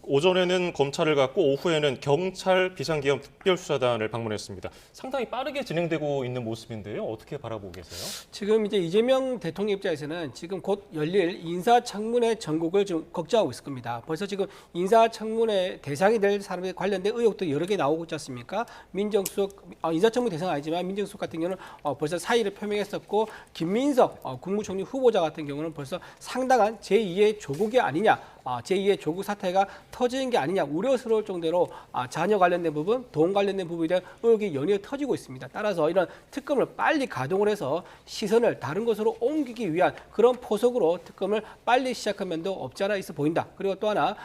오전에는 검찰을 갔고 오후에는 경찰 비상기업 특별수사단을 방문했습니다. 상당히 빠르게 진행되고 있는 모습인데요. 어떻게 바라보고 계세요? 지금 이제 이재명 대통령 입장에서는 지금 곧 열릴 인사청문회 전국을 좀 걱정하고 있을 겁니다. 벌써 지금 인사청문회 대상이 될 사람에 관련된 의혹도 여러 개 나오고 있지 않습니까? 민정수석, 인사청문회 대상은 아니지만 민정수석 같은 경우는 벌써 사의를 표명했었고, 김민석 국무총리 후보자 같은 경우는 벌써 상당한 제2의 조국이 아니냐, 제2의 조국 사태가 터지는 게 아니냐 우려스러울 정도로 자녀 관련된 부분, 돈 관련된 부분에 대한 의혹이 연이어 터지고 있습니다. 따라서 이런 특검을 빨리 가동을 해서 시선을 다른 곳으로 옮기기 위한 그런 포석으로 특검을 빨리 시작한 면도 없지 않아 있어 보인다. 그리고 또 하나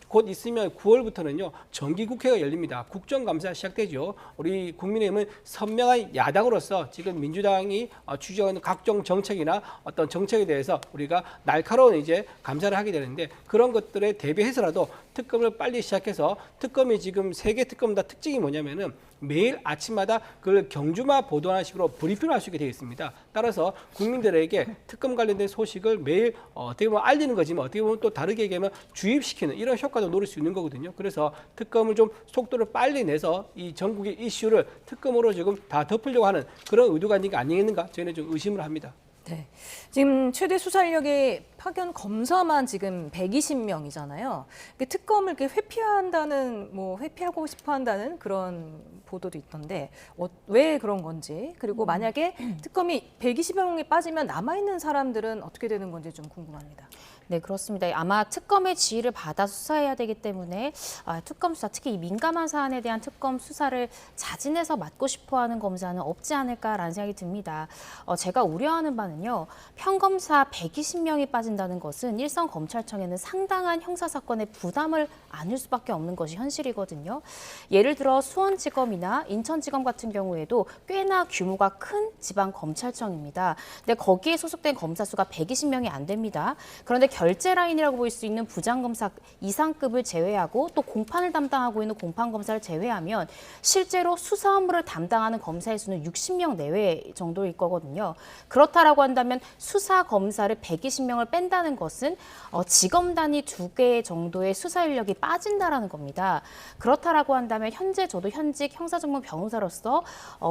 곧 있으면 9월부터는요 정기국회가 열립니다. 국정감사 시작되죠. 우리 국민의힘은 선명한 야당으로서 지금 민주당이 추진하는 각종 정책이나 어떤 정책에 대해서 우리가 날카로운 이제 감사를 하게 되는데, 그런 것들에 대비해서라도 특검을 빨리 시작해서, 특검이 지금 3개 특검 다 특징이 뭐냐면은 매일 아침마다 그걸 경주마 보도하는 식으로 브리핑을 할 수 있게 되어 있습니다. 따라서 국민들에게 특검 관련된 소식을 매일 어떻게 보면 알리는 거지만 어떻게 보면 또 다르게 얘기하면 주입시키는 이런 효과도 노릴 수 있는 거거든요. 그래서 특검을 좀 속도를 빨리 내서 이 전국의 이슈를 특검으로 지금 다 덮으려고 하는 그런 의도가 있는 게 아니겠는가, 저희는 좀 의심을 합니다. 네. 지금 최대 수사 인력의 파견 검사만 지금 120명이잖아요. 특검을 이렇게 회피하고 싶어 한다는 그런 보도도 있던데 왜 그런 건지, 그리고 만약에 특검이 120명이 빠지면 남아있는 사람들은 어떻게 되는 건지 좀 궁금합니다. 네, 그렇습니다. 아마 특검의 지휘를 받아 수사해야 되기 때문에 특검 수사, 특히 이 민감한 사안에 대한 특검 수사를 자진해서 맡고 싶어하는 검사는 없지 않을까라는 생각이 듭니다. 제가 우려하는 바는요, 평검사 120명이 빠진다는 것은 일선 검찰청에는 상당한 형사사건의 부담을 안을 수밖에 없는 것이 현실이거든요. 예를 들어 수원지검이나 인천지검 같은 경우에도 꽤나 규모가 큰 지방검찰청입니다. 근데 거기에 소속된 검사 수가 120명이 안 됩니다. 그런데 결제 라인이라고 볼 수 있는 부장검사 이상급을 제외하고 또 공판을 담당하고 있는 공판검사를 제외하면 실제로 수사 업무를 담당하는 검사의 수는 60명 내외 정도일 거거든요. 그렇다라고 한다면 수사 검사를 120명을 뺀다는 것은 지검 단위 2개 정도의 수사 인력이 빠진다라는 겁니다. 그렇다라고 한다면 현재 저도 현직 형사전문 변호사로서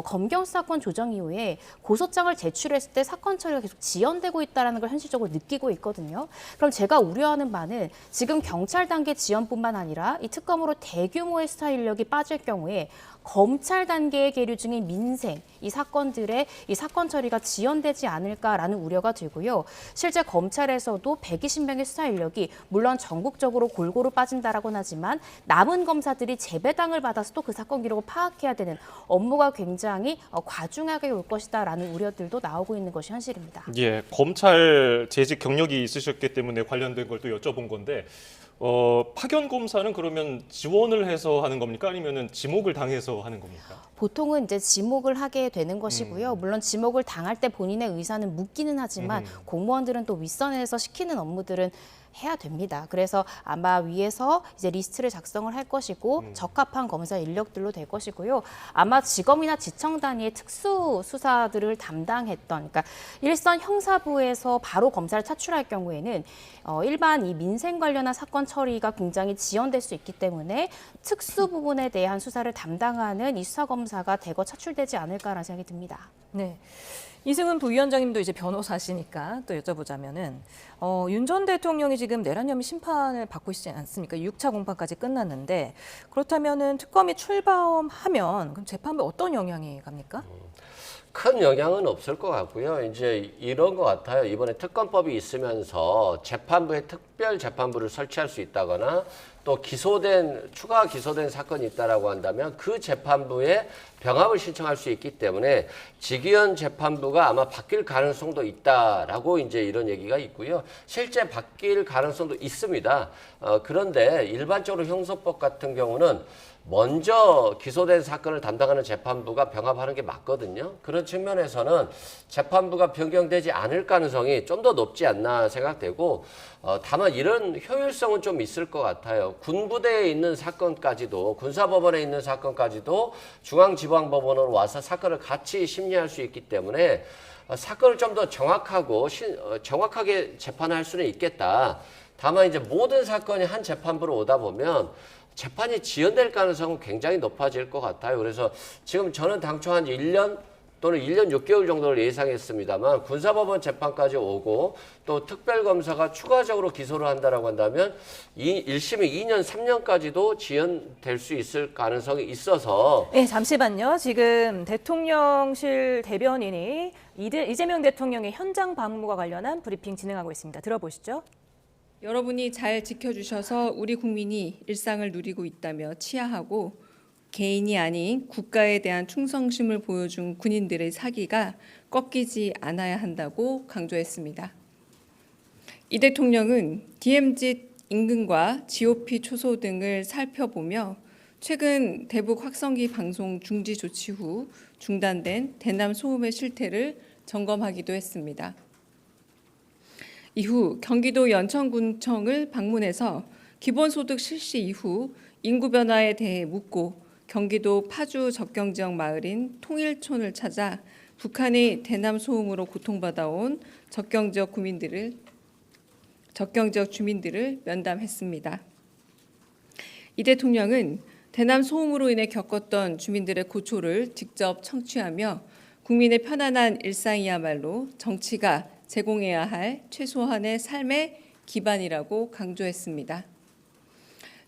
검경 수사권 조정 이후에 고소장을 제출했을 때 사건 처리가 계속 지연되고 있다는 걸 현실적으로 느끼고 있거든요. 그럼 제가 우려하는 바는 지금 경찰 단계 지연뿐만 아니라 이 특검으로 대규모의 수사 인력이 빠질 경우에 검찰 단계의 계류 중인 민생, 이 사건들의 이 사건 처리가 지연되지 않을까라는 우려가 들고요. 실제 검찰에서도 120명의 수사 인력이 물론 전국적으로 골고루 빠진다라고는 하지만 남은 검사들이 재배당을 받아서 또 그 사건 기록을 파악해야 되는 업무가 굉장히 과중하게 올 것이다라는 우려들도 나오고 있는 것이 현실입니다. 예, 검찰 재직 경력이 있으셨기 때문에 관련된 걸 또 여쭤본 건데 파견 검사는 그러면 지원을 해서 하는 겁니까? 아니면은 지목을 당해서 하는 겁니까? 보통은 이제 지목을 하게 되는 것이고요. 물론 지목을 당할 때 본인의 의사는 묻기는 하지만 공무원들은 또 윗선에서 시키는 업무들은 해야 됩니다. 그래서 아마 위에서 이제 리스트를 작성을 할 것이고 적합한 검사 인력들로 될 것이고요. 아마 지검이나 지청 단위의 특수 수사들을 담당했던, 그러니까 일선 형사부에서 바로 검사를 차출할 경우에는 일반 이 민생 관련한 사건 처리가 굉장히 지연될 수 있기 때문에 특수 부분에 대한 수사를 담당하는 이 수사검사가 대거 차출되지 않을까라는 생각이 듭니다. 네. 이승훈 부위원장님도 이제 변호사시니까 또 여쭤보자면은 윤 전 대통령이 지금 내란 혐의 심판을 받고 있지 않습니까? 6차 공판까지 끝났는데 그렇다면은 특검이 출범하면 그럼 재판부에 어떤 영향이 갑니까? 큰 영향은 없을 것 같고요. 이제 이런 것 같아요. 이번에 특검법이 있으면서 재판부에 특별 재판부를 설치할 수 있다거나 또 추가 기소된 사건이 있다라고 한다면 그 재판부에 병합을 신청할 수 있기 때문에 직위원 재판부가 아마 바뀔 가능성도 있다라고 이제 이런 얘기가 있고요. 실제 바뀔 가능성도 있습니다. 그런데 일반적으로 형사법 같은 경우는 먼저 기소된 사건을 담당하는 재판부가 병합하는 게 맞거든요. 그런 측면에서는 재판부가 변경되지 않을 가능성이 좀 더 높지 않나 생각되고 다만 이런 효율성은 좀 있을 것 같아요. 군부대에 있는 사건까지도 군사법원에 있는 사건까지도 중앙지방법원으로 와서 사건을 같이 심리할 수 있기 때문에 사건을 좀 더 정확하게 재판할 수는 있겠다. 다만 이제 모든 사건이 한 재판부로 오다 보면 재판이 지연될 가능성은 굉장히 높아질 것 같아요. 그래서 지금 저는 당초 한 1년 또는 1년 6개월 정도를 예상했습니다만 군사법원 재판까지 오고 또 특별검사가 추가적으로 기소를 한다라고 한다면 1심이 2년, 3년까지도 지연될 수 있을 가능성이 있어서 네, 잠시만요. 지금 대통령실 대변인이 이재명 대통령의 현장 방문과 관련한 브리핑 진행하고 있습니다. 들어보시죠. 여러분이 잘 지켜주셔서 우리 국민이 일상을 누리고 있다며 치하하고 개인이 아닌 국가에 대한 충성심을 보여준 군인들의 사기가 꺾이지 않아야 한다고 강조했습니다. 이 대통령은 DMZ 인근과 GOP 초소 등을 살펴보며 최근 대북 확성기 방송 중지 조치 후 중단된 대남 소음의 실태를 점검하기도 했습니다. 이후 경기도 연천군청을 방문해서 기본소득 실시 이후 인구 변화에 대해 묻고 경기도 파주 접경지역 마을인 통일촌을 찾아 북한의 대남 소음으로 고통받아온 접경지역 주민들을 면담했습니다. 이 대통령은 대남 소음으로 인해 겪었던 주민들의 고초를 직접 청취하며 국민의 편안한 일상이야말로 정치가 제공해야 할 최소한의 삶의 기반이라고 강조했습니다.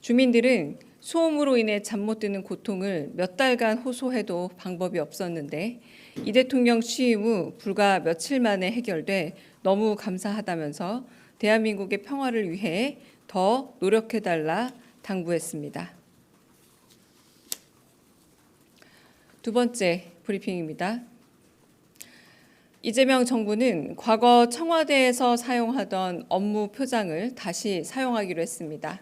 주민들은 소음으로 인해 잠 못 드는 고통을 몇 달간 호소해도 방법이 없었는데 이 대통령 취임 후 불과 며칠 만에 해결돼 너무 감사하다면서 대한민국의 평화를 위해 더 노력해달라 당부했습니다. 두 번째 브리핑입니다. 이재명 정부는 과거 청와대에서 사용하던 업무 표장을 다시 사용하기로 했습니다.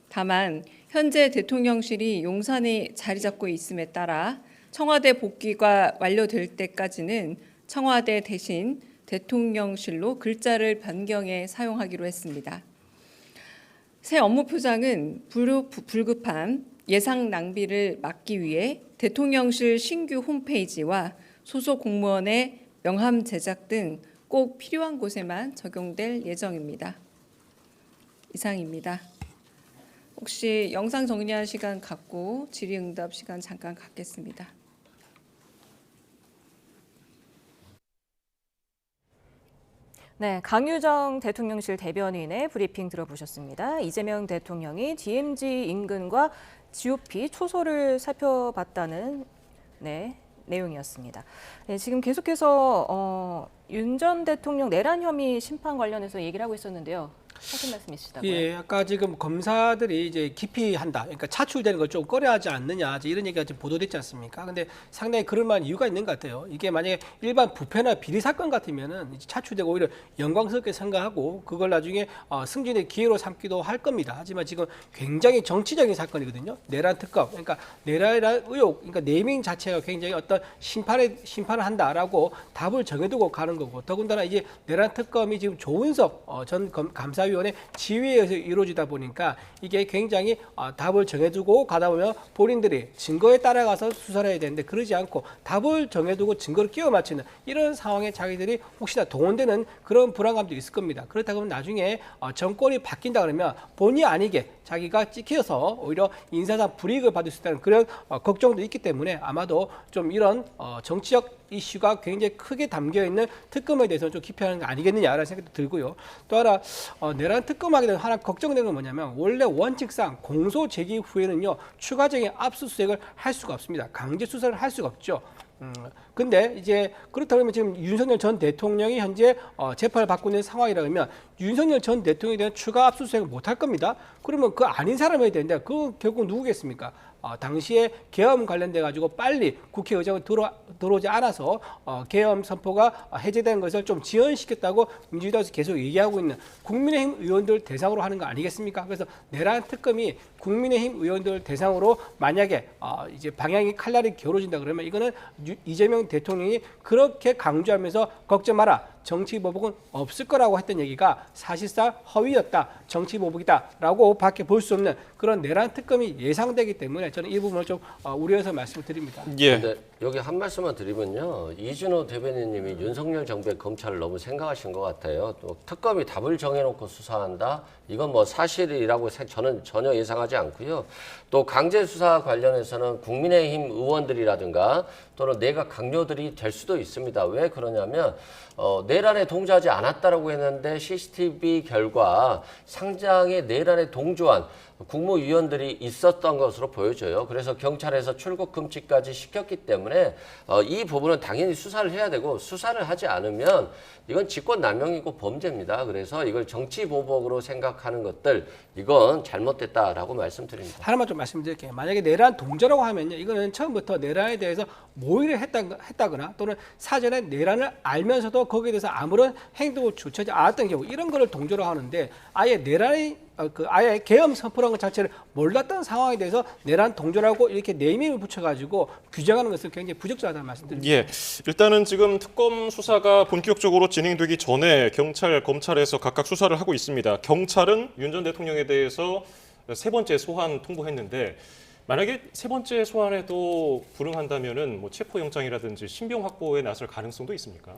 다만 현재 대통령실이 용산에 자리 잡고 있음에 따라 청와대 복귀가 완료될 때까지는 청와대 대신 대통령실로 글자를 변경해 사용하기로 했습니다. 새 업무 표장은 불급한 예상 낭비를 막기 위해 대통령실 신규 홈페이지와 소속 공무원의 명함 제작 등 꼭 필요한 곳에만 적용될 예정입니다. 이상입니다. 혹시 영상 정리할 시간 갖고 질의응답 시간 잠깐 갖겠습니다. 네, 강유정 대통령실 대변인의 브리핑 들어보셨습니다. 이재명 대통령이 DMZ 인근과 GOP 초소를 살펴봤다는 내용이었습니다. 네, 지금 계속해서 윤 전 대통령 내란 혐의 심판 관련해서 얘기를 하고 있었는데요. 하신 말씀 있으시다고요? 예, 아까 지금 검사들이 이제 기피한다, 그러니까 차출되는 걸 좀 꺼려하지 않느냐, 이런 얘기가 지금 보도됐지 않습니까? 근데 상당히 그럴 만한 이유가 있는 것 같아요. 이게 만약에 일반 부패나 비리 사건 같으면은 이제 차출되고 오히려 영광스럽게 생각하고 그걸 나중에 승진의 기회로 삼기도 할 겁니다. 하지만 지금 굉장히 정치적인 사건이거든요. 내란 특검, 그러니까 내란 의혹, 그러니까 네이밍 자체가 굉장히 어떤 심판을 한다라고 답을 정해두고 가는 거고, 더군다나 이제 내란 특검이 지금 조은석 전 감사위원회 지휘에서 이루어지다 보니까 이게 굉장히 답을 정해두고 가다 보면 본인들이 증거에 따라가서 수사를 해야 되는데 그러지 않고 답을 정해두고 증거를 끼워 맞추는 이런 상황에 자기들이 혹시나 동원되는 그런 불안감도 있을 겁니다. 그렇다 보면 나중에 정권이 바뀐다 그러면 본의 아니게 자기가 찍혀서 오히려 인사상 불이익을 받을 수 있다는 그런 걱정도 있기 때문에 아마도 좀 이런 정치적 이슈가 굉장히 크게 담겨있는 특검에 대해서는 좀 기피하는 게 아니겠느냐라는 생각도 들고요. 또 하나 내란 특검하게 되면 하나 걱정되는 건 뭐냐면 원래 원칙상 공소 제기 후에는요 추가적인 압수수색을 할 수가 없습니다. 강제 수사를 할 수가 없죠. 근데 이제 그렇다면 지금 윤석열 전 대통령이 현재 재판을 받고 있는 상황이라면 윤석열 전 대통령에 대한 추가 압수수색을 못 할 겁니다. 그러면 그 아닌 사람이 해야 되는데 그 결국 누구겠습니까? 당시에 계엄 관련돼 가지고 빨리 국회의장을 들어오지 않아서 계엄 선포가 해제된 것을 좀 지연시켰다고 민주당에서 계속 얘기하고 있는 국민의힘 의원들 대상으로 하는 거 아니겠습니까? 그래서 내란 특검이 국민의힘 의원들 대상으로 만약에 이제 방향이 칼날이 기울어진다 그러면 이거는 이재명 대통령이 그렇게 강조하면서 걱정 마라. 정치보복은 없을 거라고 했던 얘기가 사실상 허위였다, 정치보복이다라고 밖에 볼 수 없는 그런 내란 특검이 예상되기 때문에 저는 이 부분을 좀 우려해서 말씀을 드립니다. 예. 근데 여기 한 말씀만 드리면요, 이준호 대변인님이 윤석열 정부의 검찰을 너무 생각하신 것 같아요. 또 특검이 답을 정해놓고 수사한다, 이건 뭐 사실이라고 저는 전혀 예상하지 않고요. 또 강제 수사 관련해서는 국민의힘 의원들이라든가 또는 내각 강요들이 될 수도 있습니다. 왜 그러냐면 내란에 동조하지 않았다라고 했는데 CCTV 결과 상장에 내란에 동조한 국무위원들이 있었던 것으로 보여져요. 그래서 경찰에서 출국 금지까지 시켰기 때문에 이 부분은 당연히 수사를 해야 되고, 수사를 하지 않으면 이건 직권남용이고 범죄입니다. 그래서 이걸 정치보복으로 생각하는 것들, 이건 잘못됐다라고 말씀드립니다. 하나만 좀 말씀드릴게요. 만약에 내란 동조라고 하면요, 이거는 처음부터 내란에 대해서 모의를 했다거나 또는 사전에 내란을 알면서도 거기에 대해서 아무런 행동을 주체하지 않았던 경우, 이런 거를 동조로 하는데 아예 내란이 아예 계엄 선포라는 것 자체를 몰랐던 상황에 대해서 내란 동조라고 이렇게 네이밍을 붙여가지고 규정하는 것은 굉장히 부적절하다는 말씀드립니다. 예, 일단은 지금 특검 수사가 본격적으로 진행되기 전에 경찰, 검찰에서 각각 수사를 하고 있습니다. 경찰은 윤 전 대통령에 대해서 세 번째 소환 통보했는데, 만약에 세 번째 소환에도 불응한다면은 뭐 체포영장이라든지 신병 확보에 나설 가능성도 있습니까?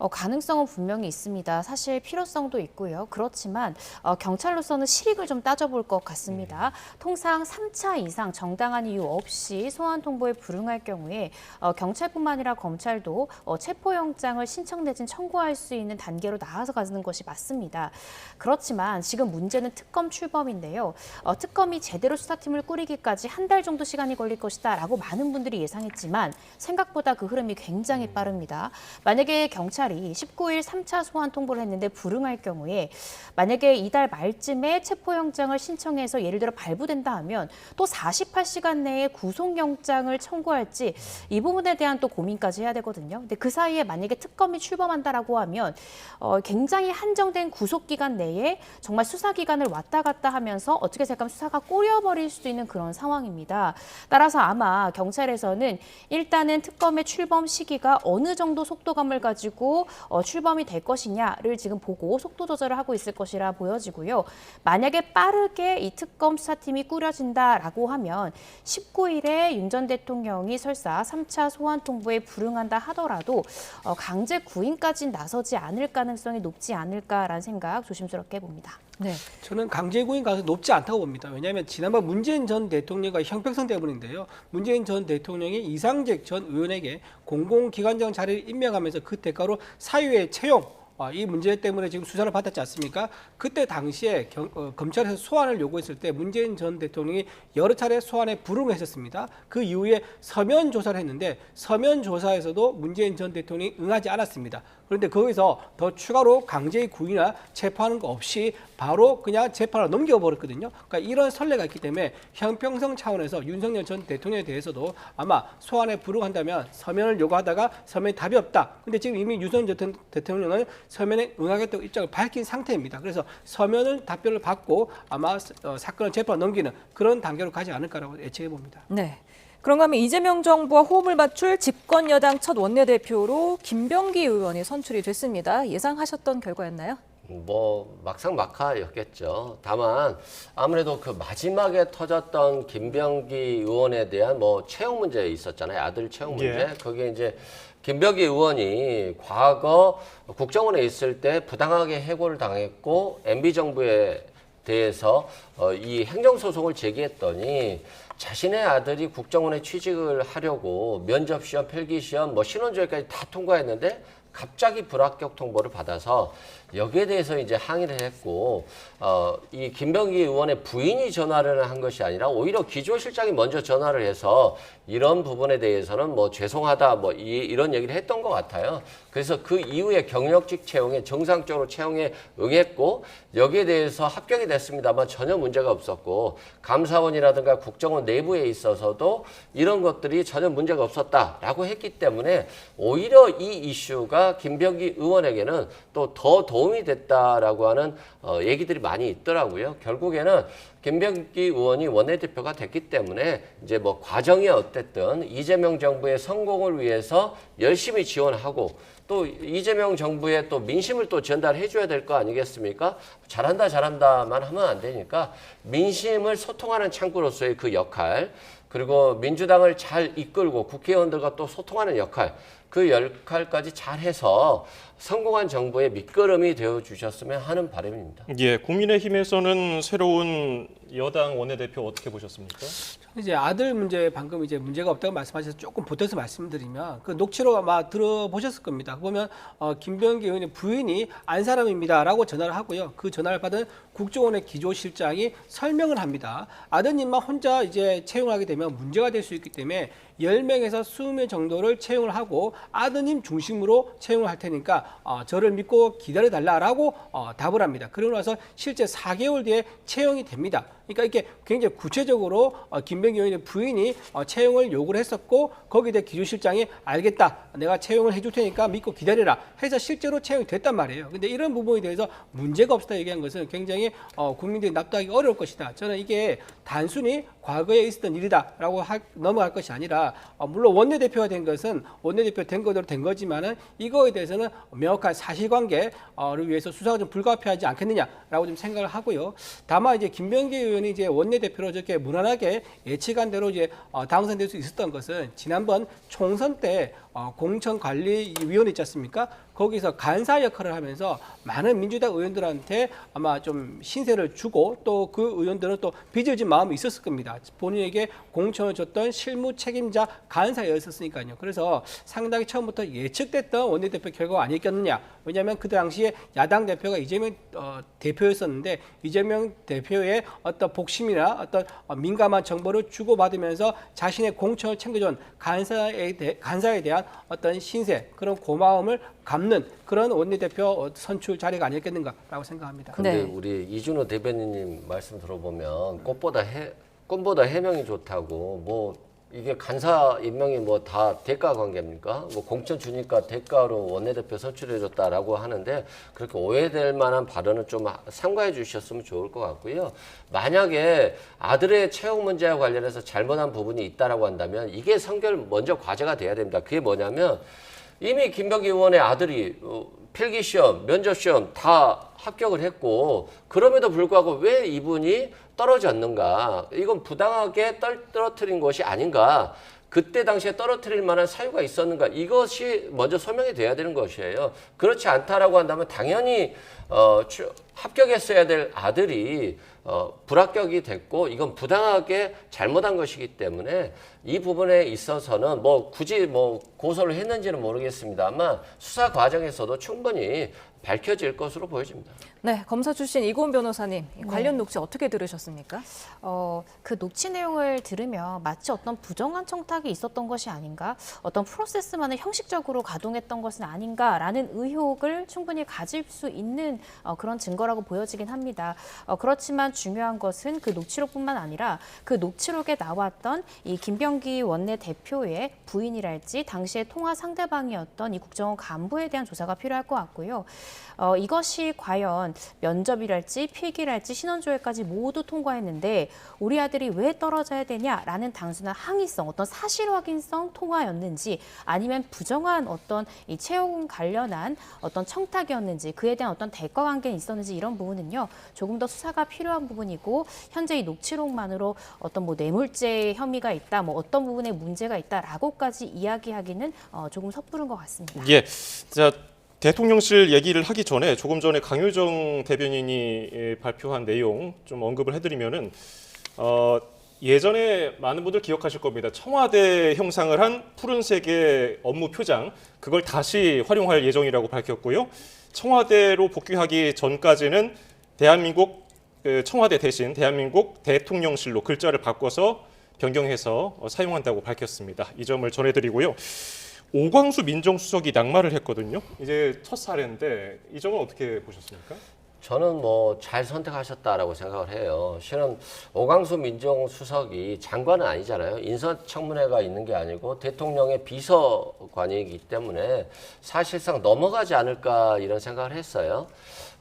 가능성은 분명히 있습니다. 사실 필요성도 있고요. 그렇지만 경찰로서는 실익을 좀 따져볼 것 같습니다. 통상 3차 이상 정당한 이유 없이 소환 통보에 불응할 경우에 경찰뿐만 아니라 검찰도 체포영장을 신청 내진 청구할 수 있는 단계로 나아서 가는 것이 맞습니다. 그렇지만 지금 문제는 특검 출범인데요. 특검이 제대로 수사팀을 꾸리기까지 한 달 정도 시간이 걸릴 것이다 라고 많은 분들이 예상했지만 생각보다 그 흐름이 굉장히 빠릅니다. 만약에 경찰이 19일 3차 소환 통보를 했는데 불응할 경우에 만약에 이달 말쯤에 체포영장을 신청해서 예를 들어 발부된다 하면 또 48시간 내에 구속영장을 청구할지 이 부분에 대한 또 고민까지 해야 되거든요. 근데 그 사이에 만약에 특검이 출범한다라고 하면 굉장히 한정된 구속기간 내에 정말 수사기간을 왔다 갔다 하면서 어떻게 생각하면 수사가 꼬여버릴 수도 있는 그런 상황입니다. 따라서 아마 경찰에서는 일단은 특검의 출범 시기가 어느 정도 속도감을 가지고 출범이 될 것이냐를 지금 보고 속도 조절을 하고 있을 것이라 보여지고요. 만약에 빠르게 이 특검 수사팀이 꾸려진다라고 하면 19일에 윤 전 대통령이 설사 3차 소환 통보에 불응한다 하더라도 강제 구인까지는 나서지 않을 가능성이 높지 않을까라는 생각 조심스럽게 봅니다. 네. 저는 강제 구인 가능성이 높지 않다고 봅니다. 왜냐하면 지난번 문재인 전 대통령과 형평성 때문인데요. 문재인 전 대통령이 이상직 전 의원에게 공공기관장 자리를 임명하면서 그 대가로 사유의 채용, 이 문제 때문에 지금 수사를 받았지 않습니까? 그때 당시에 검찰에서 소환을 요구했을 때 문재인 전 대통령이 여러 차례 소환에 불응을 했었습니다. 그 이후에 서면 조사를 했는데 서면 조사에서도 문재인 전 대통령이 응하지 않았습니다. 그런데 거기서 더 추가로 강제의 구인이나 체포하는 거 없이 바로 그냥 재판을 넘겨버렸거든요. 그러니까 이런 선례가 있기 때문에 형평성 차원에서 윤석열 전 대통령에 대해서도 아마 소환에 불응한다면 서면을 요구하다가 서면에 답이 없다. 근데 지금 이미 윤석열 전 대통령은 서면에 응하겠다고 입장을 밝힌 상태입니다. 그래서 서면을 답변을 받고 아마 사건을 재판을 넘기는 그런 단계로 가지 않을까라고 예측해 봅니다. 네. 그런가 하면 이재명 정부와 호흡을 맞출 집권 여당 첫 원내대표로 김병기 의원이 선출이 됐습니다. 예상하셨던 결과였나요? 뭐 막상 막하였겠죠. 다만 아무래도 그 마지막에 터졌던 김병기 의원에 대한 뭐 채용 문제 있었잖아요. 아들 채용 문제. 예. 거기에 이제 김병기 의원이 과거 국정원에 있을 때 부당하게 해고를 당했고 MB 정부에 대해서 이 행정소송을 제기했더니 자신의 아들이 국정원에 취직을 하려고 면접시험, 필기시험, 뭐 신원조회까지 다 통과했는데 갑자기 불합격 통보를 받아서 여기에 대해서 이제 항의를 했고 이 김병기 의원의 부인이 전화를 한 것이 아니라 오히려 기조실장이 먼저 전화를 해서 이런 부분에 대해서는 뭐 죄송하다 뭐 이런 얘기를 했던 것 같아요. 그래서 그 이후에 경력직 채용에 정상적으로 채용에 응했고 여기에 대해서 합격이 됐습니다만 전혀 문제가 없었고 감사원이라든가 국정원 내부에 있어서도 이런 것들이 전혀 문제가 없었다라고 했기 때문에 오히려 이 이슈가 김병기 의원에게는 또 더 도움이 됐다라고 하는 얘기들이 많이 있더라고요. 결국에는 김병기 의원이 원내대표가 됐기 때문에 이제 뭐 과정이 어땠든 이재명 정부의 성공을 위해서 열심히 지원하고 또 이재명 정부의 또 민심을 또 전달해 줘야 될 거 아니겠습니까? 잘한다만 하면 안 되니까 민심을 소통하는 창구로서의 그 역할, 그리고 민주당을 잘 이끌고 국회의원들과 또 소통하는 역할, 그 역할까지 잘해서 성공한 정부의 밑거름이 되어주셨으면 하는 바람입니다. 예, 국민의힘에서는 새로운 여당 원내대표 어떻게 보셨습니까? 이제 아들 문제 방금 이제 문제가 없다고 말씀하셔서 조금 보태서 말씀드리면 그 녹취록 아마 들어보셨을 겁니다. 보면 김병기 의원의 부인이 안 사람입니다라고 전화를 하고요. 그 전화를 받은 국정원의 기조실장이 설명을 합니다. 아드님만 혼자 이제 채용하게 되면 문제가 될 수 있기 때문에 10명에서 20명 정도를 채용을 하고 아드님 중심으로 채용을 할 테니까 저를 믿고 기다려달라라고 답을 합니다. 그러고 나서 실제 4개월 뒤에 채용이 됩니다. 그러니까 이게 굉장히 구체적으로 김병기 의원의 부인이 채용을 요구를 했었고 거기에 대해 기조실장이 알겠다. 내가 채용을 해줄 테니까 믿고 기다려라 해서 실제로 채용이 됐단 말이에요. 근데 이런 부분에 대해서 문제가 없었다 얘기한 것은 굉장히 국민들이 납득하기 어려울 것이다. 저는 이게 단순히 과거에 있었던 일이다라고 넘어갈 것이 아니라 물론 원내대표가 된 것은 원내대표 된 거대로 된 거지만은 이거에 대해서는 명확한 사실관계를 위해서 수사가 좀 불가피하지 않겠느냐라고 좀 생각을 하고요. 다만 이제 김병기 의원이 이제 원내대표로 저렇게 무난하게 예측한 대로 이제 당선될 수 있었던 것은 지난번 총선 때 공천관리위원회 있지 않습니까? 거기서 간사 역할을 하면서 많은 민주당 의원들한테 아마 좀 신세를 주고 또 그 의원들은 또 빚을 진 마음이 있었을 겁니다. 본인에게 공천을 줬던 실무 책임자 간사였었으니까요. 그래서 상당히 처음부터 예측됐던 원내대표 결과가 아니었겠느냐. 왜냐하면 그 당시에 야당 대표가 이재명 대표였었는데 이재명 대표의 어떤 복심이나 어떤 민감한 정보를 주고받으면서 자신의 공천을 챙겨준 간사에 대한 어떤 신세, 그런 고마움을 갚는 그런 원내대표 선출 자리가 아니었겠는가라고 생각합니다. 근데 우리 이준호 대변인님 말씀 들어보면 꽃보다 해명이 좋다고 뭐 이게 간사 임명이 뭐 다 대가 관계입니까? 뭐 공천 주니까 대가로 원내대표 선출해줬다라고 하는데 그렇게 오해될 만한 발언은 좀 삼가해 주셨으면 좋을 것 같고요. 만약에 아들의 채용 문제와 관련해서 잘못한 부분이 있다라고 한다면 이게 선결 먼저 과제가 돼야 됩니다. 그게 뭐냐면 이미 김병기 의원의 아들이 필기시험, 면접시험 다 합격을 했고 그럼에도 불구하고 왜 이분이 떨어졌는가? 이건 부당하게 떨어뜨린 것이 아닌가? 그때 당시에 떨어뜨릴 만한 사유가 있었는가? 이것이 먼저 소명이 돼야 되는 것이에요. 그렇지 않다라고 한다면 당연히 합격했어야 될 아들이 불합격이 됐고 이건 부당하게 잘못한 것이기 때문에 이 부분에 있어서는 뭐 굳이 뭐 고소를 했는지는 모르겠습니다만 수사 과정에서도 충분히 밝혀질 것으로 보여집니다. 네, 검사 출신 이고은 변호사님, 관련 녹취 어떻게 들으셨습니까? 그 녹취 내용을 들으면 마치 어떤 부정한 청탁이 있었던 것이 아닌가, 어떤 프로세스만을 형식적으로 가동했던 것은 아닌가라는 의혹을 충분히 가질 수 있는 그런 증거라고 보여지긴 합니다. 그렇지만 중요한 것은 그 녹취록뿐만 아니라 그 녹취록에 나왔던 이 김병기 원내대표의 부인이랄지 당시에 통화 상대방이었던 이 국정원 간부에 대한 조사가 필요할 것 같고요. 이것이 과연 면접이랄지 필기랄지 신원조회까지 모두 통과했는데 우리 아들이 왜 떨어져야 되냐라는 단순한 항의성, 어떤 사실 확인성 통화였는지 아니면 부정한 어떤 이 채용 관련한 어떤 청탁이었는지 그에 대한 어떤 대가 관계는 있었는지 이런 부분은요 조금 더 수사가 필요한 부분이고 현재 이 녹취록만으로 어떤 뭐 뇌물죄 혐의가 있다, 뭐 어떤 부분에 문제가 있다라고까지 이야기하기는 조금 섣부른 것 같습니다. 예, 자. 대통령실 얘기를 하기 전에 조금 전에 강효정 대변인이 발표한 내용 좀 언급을 해드리면은 예전에 많은 분들 기억하실 겁니다. 청와대 형상을 한 푸른색의 업무 표장 그걸 다시 활용할 예정이라고 밝혔고요. 청와대로 복귀하기 전까지는 대한민국 청와대 대신 대한민국 대통령실로 글자를 바꿔서 변경해서 사용한다고 밝혔습니다. 이 점을 전해드리고요. 오광수 민정수석이 낙마를 했거든요. 이제 첫 사례인데 이 점은 어떻게 보셨습니까? 저는 뭐 잘 선택하셨다라고 생각을 해요. 실은 오광수 민정수석이 장관은 아니잖아요. 인사청문회가 있는 게 아니고 대통령의 비서관이기 때문에 사실상 넘어가지 않을까 이런 생각을 했어요.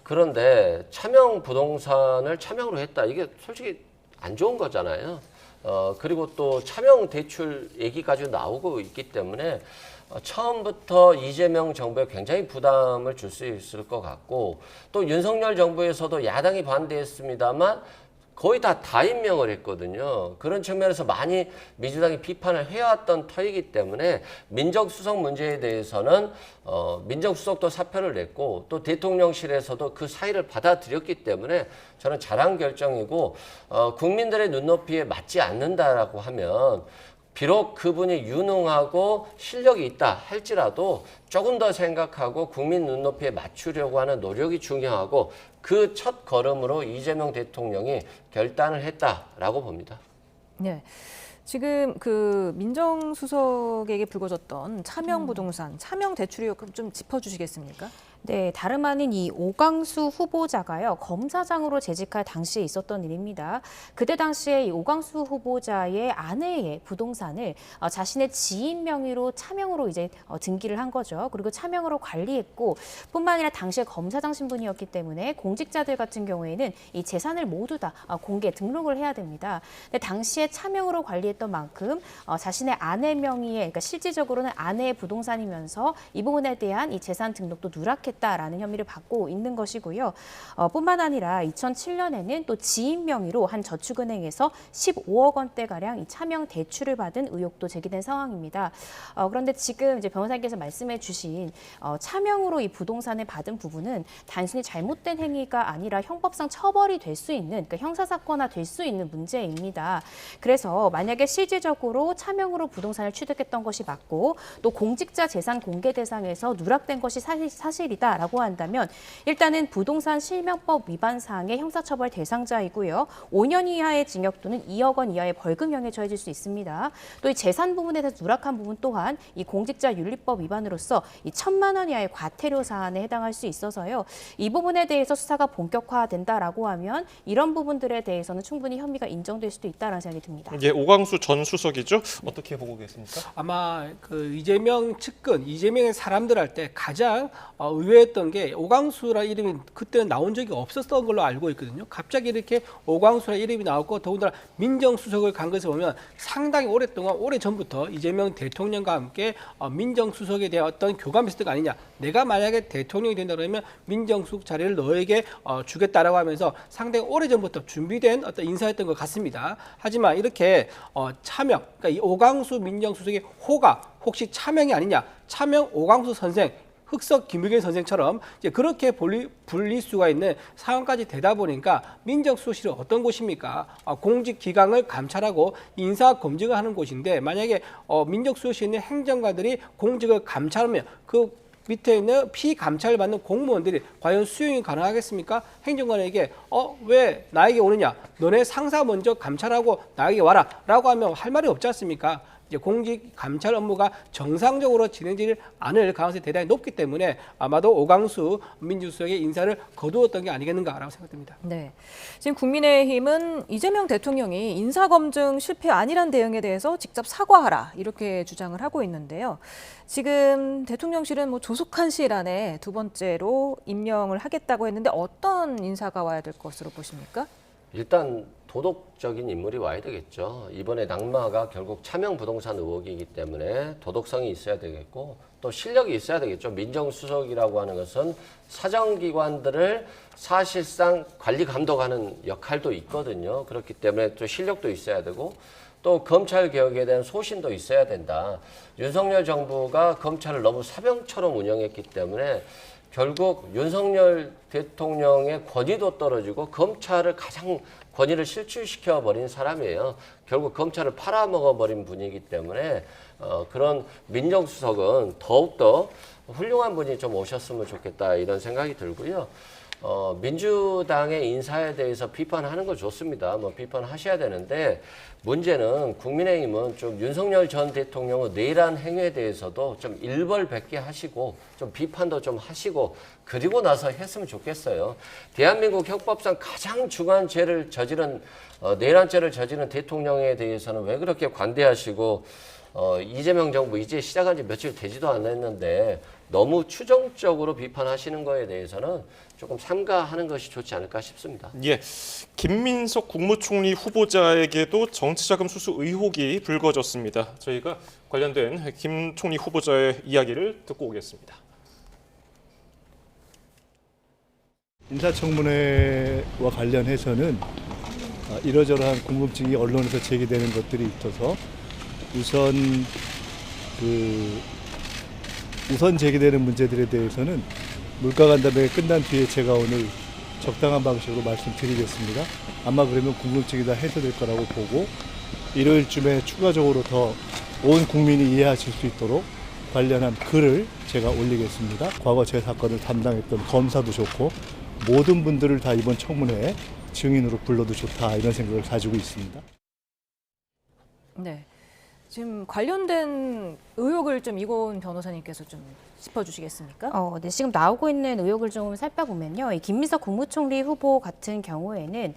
그런데 차명 부동산을 차명으로 했다. 이게 솔직히 안 좋은 거잖아요. 그리고 또 차명 대출 얘기까지 나오고 있기 때문에 처음부터 이재명 정부에 굉장히 부담을 줄 수 있을 것 같고 또 윤석열 정부에서도 야당이 반대했습니다만 거의 다 임명을 했거든요. 그런 측면에서 많이 민주당이 비판을 해왔던 터이기 때문에 민정수석 문제에 대해서는 민정수석도 사표를 냈고 또 대통령실에서도 그 사의를 받아들였기 때문에 저는 잘한 결정이고 국민들의 눈높이에 맞지 않는다라고 하면 비록 그분이 유능하고 실력이 있다 할지라도 조금 더 생각하고 국민 눈높이에 맞추려고 하는 노력이 중요하고 그 첫 걸음으로 이재명 대통령이 결단을 했다라고 봅니다. 네. 지금 그 민정수석에게 불거졌던 차명 부동산, 차명 대출 의혹 좀 짚어주시겠습니까? 네, 다름 아닌 이 오광수 후보자가요, 검사장으로 재직할 당시에 있었던 일입니다. 그때 당시에 이 오광수 후보자의 아내의 부동산을 자신의 지인 명의로 차명으로 이제 등기를 한 거죠. 그리고 차명으로 관리했고, 뿐만 아니라 당시에 검사장 신분이었기 때문에 공직자들 같은 경우에는 이 재산을 모두 다 공개 등록을 해야 됩니다. 근데 당시에 차명으로 관리했던 만큼 자신의 아내 명의의, 그러니까 실질적으로는 아내의 부동산이면서 이 부분에 대한 이 재산 등록도 누락했다라는 혐의를 받고 있는 것이고요. 뿐만 아니라 2007년에는 또 지인 명의로 한 저축은행에서 15억 원대가량 이 차명 대출을 받은 의혹도 제기된 상황입니다. 그런데 지금 이제 변호사님께서 말씀해 주신 차명으로 이 부동산을 받은 부분은 단순히 잘못된 행위가 아니라 형법상 처벌이 될 수 있는, 그러니까 형사사건화 될 수 있는 문제입니다. 그래서 만약에 실질적으로 차명으로 부동산을 취득했던 것이 맞고 또 공직자 재산 공개 대상에서 누락된 것이 사실이다라고 한다면 일단은 부동산 실명법 위반 사항의 형사처벌 대상자이고요. 5년 이하의 징역 또는 2억 원 이하의 벌금형에 처해질 수 있습니다. 또 이 재산 부분에 대해서 누락한 부분 또한 이 공직자 윤리법 위반으로서 이 1,000만 원 이하의 과태료 사안에 해당할 수 있어서요. 이 부분에 대해서 수사가 본격화된다라고 하면 이런 부분들에 대해서는 충분히 혐의가 인정될 수도 있다라는 생각이 듭니다. 예, 오광수 전 수석이죠. 어떻게 보고 계십니까? 아마 그 이재명 측근, 이재명의 사람들 할 때 가장 의외였던 게 오광수라는 이름이 그때는 나온 적이 없었던 걸로 알고 있거든요. 갑자기 이렇게 오광수라는 이름이 나왔고 더군다나 민정수석을 간 것을 보면 상당히 오랫동안 오래전부터 이재명 대통령과 함께 민정수석에 대한 어떤 교감이 있었던 거 아니냐. 내가 만약에 대통령이 된다 그러면 민정수석 자리를 너에게 주겠다라고 하면서 상당히 오래전부터 준비된 어떤 인사였던 것 같습니다. 하지만 이렇게 차명, 그러니까 이 오광수 민정수석의 호가 혹시 차명이 아니냐. 차명 오광수 선생, 흑석 김의겸 선생처럼 이제 그렇게 불릴 수가 있는 상황까지 되다 보니까 민정수석실은 어떤 곳입니까? 공직기강을 감찰하고 인사검증을 하는 곳인데 만약에 민정수석실에 있는 행정관들이 공직을 감찰하면 그 밑에 있는 피감찰을 받는 공무원들이 과연 수용이 가능하겠습니까? 행정관에게 왜 나에게 오느냐? 너네 상사 먼저 감찰하고 나에게 와라 라고 하면 할 말이 없지 않습니까? 이제 공직 감찰 업무가 정상적으로 진행되지 않을 가능성이 대단히 높기 때문에 아마도 오광수 민주수석의 인사를 거두었던 게 아니겠는가라고 생각됩니다. 네, 지금 국민의힘은 이재명 대통령이 인사검증 실패 아니란 대응에 대해서 직접 사과하라 이렇게 주장을 하고 있는데요. 지금 대통령실은 조속한 시일 안에 두 번째로 임명을 하겠다고 했는데 어떤 인사가 와야 될 것으로 보십니까? 일단 도덕적인 인물이 와야 되겠죠. 이번에 낙마가 결국 차명 부동산 의혹이기 때문에 도덕성이 있어야 되겠고 또 실력이 있어야 되겠죠. 민정수석이라고 하는 것은 사정기관들을 사실상 관리 감독하는 역할도 있거든요. 그렇기 때문에 또 실력도 있어야 되고 또 검찰 개혁에 대한 소신도 있어야 된다. 윤석열 정부가 검찰을 너무 사병처럼 운영했기 때문에 결국 윤석열 대통령의 권위도 떨어지고 검찰을 가장 권위를 실추시켜버린 사람이에요. 결국 검찰을 팔아먹어버린 분이기 때문에 그런 민정수석은 더욱더 훌륭한 분이 좀 오셨으면 좋겠다 이런 생각이 들고요. 민주당의 인사에 대해서 비판하는 거 좋습니다. 비판하셔야 되는데 문제는 국민의힘은 좀 윤석열 전 대통령의 내란 행위에 대해서도 좀 일벌백계 하시고 좀 비판도 좀 하시고 그리고 나서 했으면 좋겠어요. 대한민국 형법상 가장 중한 죄를 저지른 내란죄를 저지른 대통령에 대해서는 왜 그렇게 관대하시고 이재명 정부 이제 시작한 지 며칠 되지도 않았는데 너무 추정적으로 비판하시는 거에 대해서는 조금 삼가하는 것이 좋지 않을까 싶습니다. 예, 김민석 국무총리 후보자에게도 정치자금 수수 의혹이 불거졌습니다. 저희가 관련된 김 총리 후보자의 이야기를 듣고 오겠습니다. 인사청문회와 관련해서는 이러저러한 궁금증이 언론에서 제기되는 것들이 있어서 우선 제기되는 문제들에 대해서는 물가간담회가 끝난 뒤에 제가 오늘 적당한 방식으로 말씀드리겠습니다. 아마 그러면 궁금증이 다 해소될 거라고 보고 일요일쯤에 추가적으로 더 온 국민이 이해하실 수 있도록 관련한 글을 제가 올리겠습니다. 과거 제 사건을 담당했던 검사도 좋고 모든 분들을 다 이번 청문회에 증인으로 불러도 좋다 이런 생각을 가지고 있습니다. 네, 지금 관련된 의혹을 좀 이고은 변호사님께서 좀 짚어주시겠습니까? 네, 지금 나오고 있는 의혹을 좀 살펴보면요. 이 김민석 국무총리 후보 같은 경우에는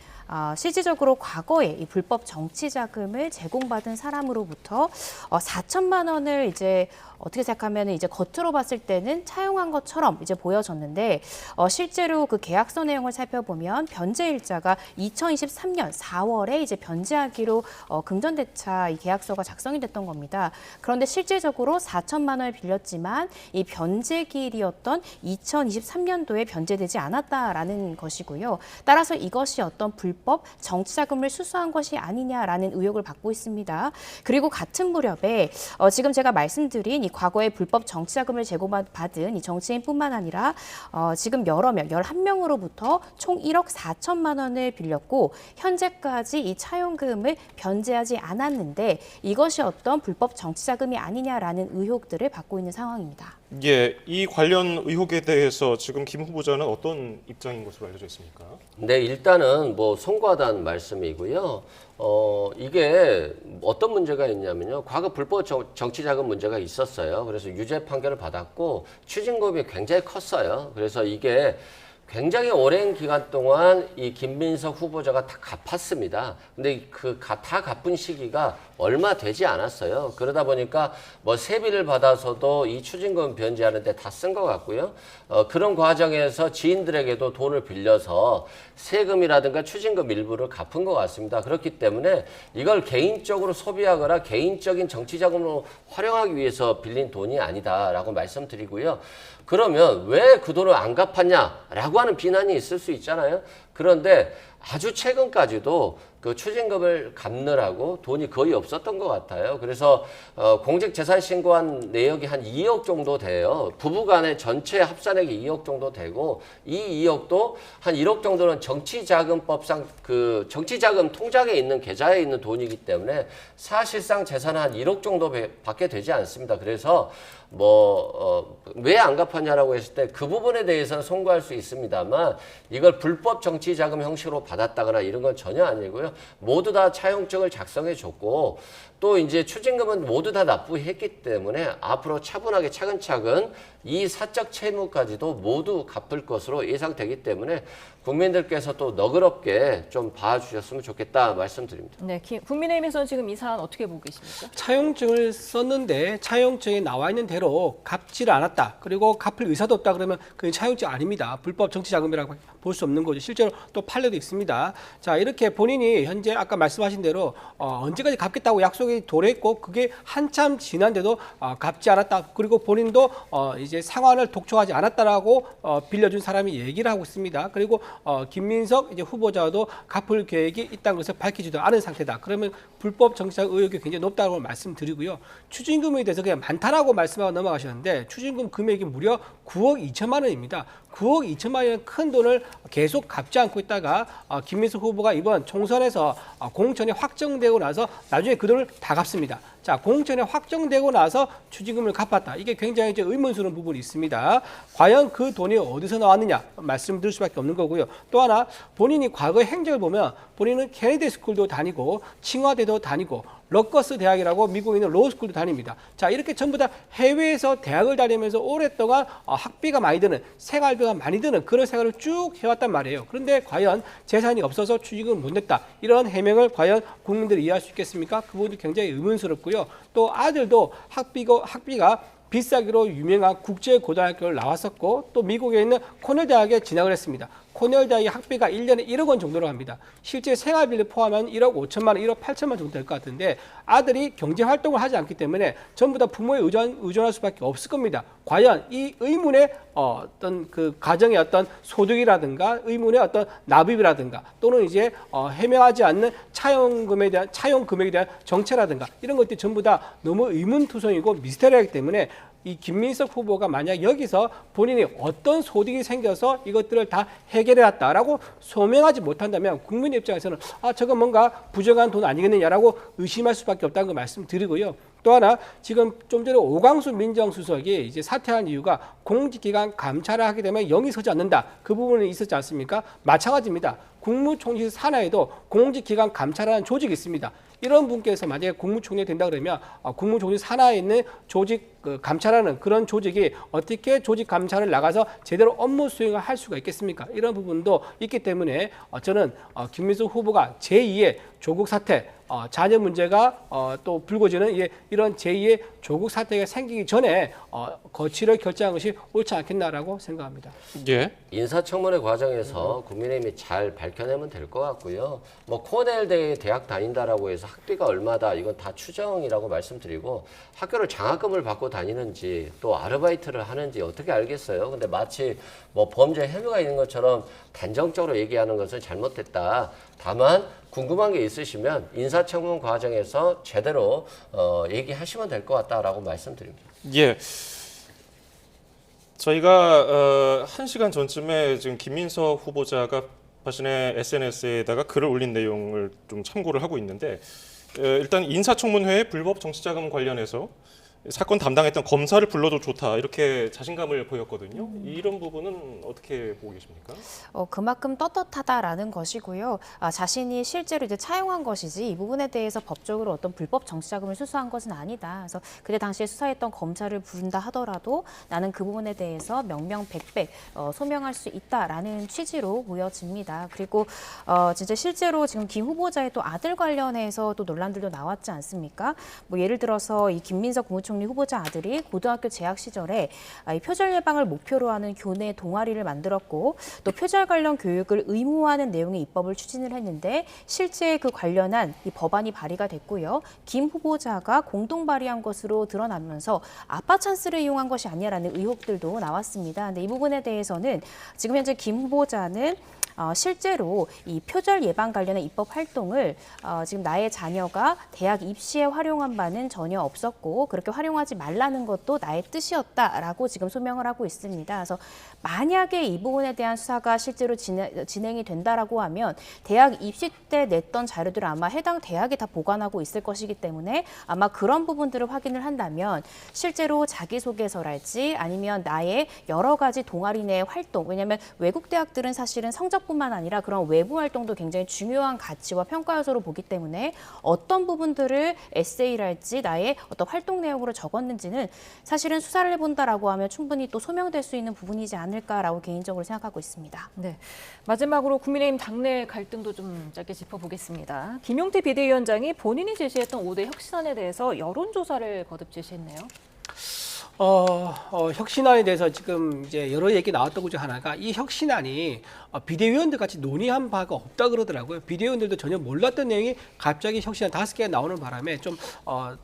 실질적으로 과거에 이 불법 정치 자금을 제공받은 사람으로부터 4천만 원을 이제 어떻게 생각하면 이제 겉으로 봤을 때는 차용한 것처럼 이제 보여졌는데 실제로 그 계약서 내용을 살펴보면 변제 일자가 2023년 4월에 이제 변제하기로 금전대차 이 계약서가 작성이 됐던 겁니다. 그런데 실질적으로 4천만 원을 빌렸지만 이 변제기일이었던 2023년도에 변제되지 않았다라는 것이고요. 따라서 이것이 어떤 불법 정치자금을 수수한 것이 아니냐라는 의혹을 받고 있습니다. 그리고 같은 무렵에 지금 제가 말씀드린 이 과거에 불법 정치자금을 제공받은 이 정치인뿐만 아니라 지금 여러 명, 11명으로부터 총 1억 4천만 원을 빌렸고 현재까지 이 차용금을 변제하지 않았는데 이것이 어떤 불법 정치자금이 아니냐라는 의혹들을 받고 있는 상황입니다. 예, 이 관련 의혹에 대해서 지금 김 후보자는 어떤 입장인 것으로 알려져 있습니까? 네, 일단은 송구하다는 말씀이고요. 이게 어떤 문제가 있냐면요. 과거 불법 정치자금 문제가 있었어요. 그래서 유죄 판결을 받았고 추징금이 굉장히 컸어요. 그래서 이게 굉장히 오랜 기간 동안 이 김민석 후보자가 다 갚았습니다. 근데 다 갚은 시기가 얼마 되지 않았어요. 그러다 보니까 세비를 받아서도 이 추징금 변제하는데 다 쓴 것 같고요. 그런 과정에서 지인들에게도 돈을 빌려서 세금이라든가 추징금 일부를 갚은 것 같습니다. 그렇기 때문에 이걸 개인적으로 소비하거나 개인적인 정치자금으로 활용하기 위해서 빌린 돈이 아니다라고 말씀드리고요. 그러면 왜 그 돈을 안 갚았냐라고 하는 비난이 있을 수 있잖아요. 그런데 아주 최근까지도 그 추징금을 갚느라고 돈이 거의 없었던 것 같아요. 그래서 공직재산 신고한 내역이 한 2억 정도 돼요. 부부간의 전체 합산액이 2억 정도 되고 이 2억도 한 1억 정도는 정치자금법상 그 정치자금 통장에 있는 계좌에 있는 돈이기 때문에 사실상 재산은 한 1억 정도 밖에 되지 않습니다. 그래서 왜 안 갚았냐라고 했을 때 그 부분에 대해서는 송구할 수 있습니다만 이걸 불법 정치 자금 형식으로 받았다거나 이런 건 전혀 아니고요. 모두 다 차용증을 작성해 줬고 또 이제 추징금은 모두 다 납부했기 때문에 앞으로 차분하게 차근차근 이 사적 채무까지도 모두 갚을 것으로 예상되기 때문에 국민들께서 또 너그럽게 좀 봐주셨으면 좋겠다 말씀드립니다. 네, 국민의힘에서는 지금 이 사안 어떻게 보고 계십니까? 차용증을 썼는데 차용증에 나와 있는 대로 갚지를 않았다. 그리고 갚을 의사도 없다 그러면 그게 차용증 아닙니다. 불법 정치자금이라고 볼 수 없는 거죠. 실제로 또 판례도 있습니다. 자, 이렇게 본인이 현재 아까 말씀하신 대로 언제까지 갚겠다고 약속이 도래했고 그게 한참 지난데도 갚지 않았다. 그리고 본인도 이제 상환을 독촉하지 않았다라고 빌려준 사람이 얘기를 하고 있습니다. 그리고 김민석 이제 후보자도 갚을 계획이 있다는 것을 밝히지도 않은 상태다. 그러면 불법 정치자금 의혹이 굉장히 높다고 말씀드리고요. 추징금에 대해서 그냥 많다라고 말씀하고 넘어가셨는데 추징금 금액이 무려 9억 2천만 원입니다. 9억 2천만 원이라는 큰 돈을 계속 갚지 않고 있다가 김민석 후보가 이번 총선에서 공천이 확정되고 나서 나중에 그 돈을 다 갚습니다. 자, 공천이 확정되고 나서 추징금을 갚았다. 이게 굉장히 이제 의문스러운 부분이 있습니다. 과연 그 돈이 어디서 나왔느냐 말씀드릴 수밖에 없는 거고요. 또 하나 본인이 과거의 행적을 보면 본인은 케네디 스쿨도 다니고 칭화대도 다니고 러커스 대학이라고 미국에 있는 로스쿨도 다닙니다. 자, 이렇게 전부 다 해외에서 대학을 다니면서 오랫동안 학비가 많이 드는 생활비가 많이 드는 그런 생활을 쭉 해왔단 말이에요. 그런데 과연 재산이 없어서 추징금을 못 냈다. 이런 해명을 과연 국민들이 이해할 수 있겠습니까? 그 부분도 굉장히 의문스럽고요. 또 아들도 학비가 비싸기로 유명한 국제고등학교를 나왔었고 또 미국에 있는 코넬 대학에 진학을 했습니다. 코넬 대학의 학비가 1년에 1억 원 정도로 합니다. 실제 생활비를 포함하면 1억 5천만 원, 1억 8천만 원 정도 될 것 같은데 아들이 경제활동을 하지 않기 때문에 전부 다 부모에 의존할 수밖에 없을 겁니다. 과연 이 의문의 어떤 그 가정의 어떤 소득이라든가 의문의 어떤 납입이라든가 또는 이제 해명하지 않는 차용 금액에 대한 정체라든가 이런 것들이 전부 다 너무 의문투성이고 미스터리하기 때문에 이 김민석 후보가 만약 여기서 본인이 어떤 소득이 생겨서 이것들을 다 해결해왔다라고 소명하지 못한다면 국민 입장에서는 저건 뭔가 부정한 돈 아니겠느냐라고 의심할 수밖에 없다는 걸 말씀드리고요. 또 하나 지금 좀 전에 오광수 민정수석이 이제 사퇴한 이유가 공직기관 감찰을 하게 되면 영이 서지 않는다. 그 부분이 있었지 않습니까? 마찬가지입니다. 국무총리 산하에도 공직기관 감찰하는 조직이 있습니다. 이런 분께서 만약에 국무총리 된다 그러면 국무총리 산하에 있는 조직 감찰하는 그런 조직이 어떻게 조직 감찰을 나가서 제대로 업무 수행을 할 수가 있겠습니까? 이런 부분도 있기 때문에 저는 김민석 후보가 제2의 조국 사태 자녀 문제가 또 불거지는 이런 제2의 조국 사태가 생기기 전에 거취를 결정한 것이 옳지 않겠나라고 생각합니다. 예. 인사청문회 과정에서 국민의힘이 잘 밝혀내면 될 것 같고요. 뭐 코넬 대학 다닌다라고 해서 학비가 얼마다 이건 다 추정이라고 말씀드리고 학교를 장학금을 받고 다니는지 또 아르바이트를 하는지 어떻게 알겠어요. 근데 마치 뭐 범죄 혐의가 있는 것처럼 단정적으로 얘기하는 것은 잘못됐다. 다만 궁금한 게 있으시면 인사청문 과정에서 제대로 얘기하시면 될 것 같다라고 말씀드립니다. 예. 저희가 1시간 전쯤에 지금 김민석 후보자가 자신의 SNS에다가 글을 올린 내용을 좀 참고를 하고 있는데 일단 인사청문회에 불법 정치자금 관련해서 사건 담당했던 검사를 불러도 좋다 이렇게 자신감을 보였거든요. 이런 부분은 어떻게 보고 계십니까? 그만큼 떳떳하다라는 것이고요. 자신이 실제로 이제 차용한 것이지 이 부분에 대해서 법적으로 어떤 불법 정치자금을 수수한 것은 아니다. 그래서 그때 당시에 수사했던 검찰을 부른다 하더라도 나는 그 부분에 대해서 명명백백 소명할 수 있다라는 취지로 보여집니다. 그리고 진짜 실제로 지금 김 후보자의 또 아들 관련해서 또 논란들도 나왔지 않습니까? 뭐 예를 들어서 이 김민석 국무총리 후보자 아들이 고등학교 재학 시절에 이 표절 예방을 목표로 하는 교내 동아리를 만들었고 또 표절 관련 교육을 의무화하는 내용의 입법을 추진을 했는데 실제 그 관련한 이 법안이 발의가 됐고요. 김 후보자가 공동 발의한 것으로 드러나면서 아빠 찬스를 이용한 것이 아니냐라는 의혹들도 나왔습니다. 근데 이 부분에 대해서는 지금 현재 김 후보자는 실제로 이 표절 예방 관련한 입법 활동을 지금 나의 자녀가 대학 입시에 활용한 바는 전혀 없었고 그렇게 활용하지 말라는 것도 나의 뜻이었다라고 지금 소명을 하고 있습니다. 그래서 만약에 이 부분에 대한 수사가 실제로 진행이 된다라고 하면 대학 입시 때 냈던 자료들을 아마 해당 대학에 다 보관하고 있을 것이기 때문에 아마 그런 부분들을 확인을 한다면 실제로 자기소개서랄지 아니면 나의 여러 가지 동아리 내 활동, 왜냐하면 외국 대학들은 사실은 성적뿐만 아니라 그런 외부 활동도 굉장히 중요한 가치와 평가 요소로 보기 때문에 어떤 부분들을 에세이랄지 나의 어떤 활동 내용으로 적었는지는 사실은 수사를 해본다라고 하면 충분히 또 소명될 수 있는 부분이지 않을까라고 개인적으로 생각하고 있습니다. 네, 마지막으로 국민의힘 당내 갈등도 좀 짧게 짚어보겠습니다. 김용태 비대위원장이 본인이 제시했던 5대 혁신안에 대해서 여론조사를 거듭 제시했네요. 혁신안에 대해서 지금 이제 여러 얘기 나왔던 것 중 하나가 이 혁신안이 비대위원들 같이 논의한 바가 없다 그러더라고요. 비대위원들도 전혀 몰랐던 내용이 갑자기 혁신안 5개가 나오는 바람에 좀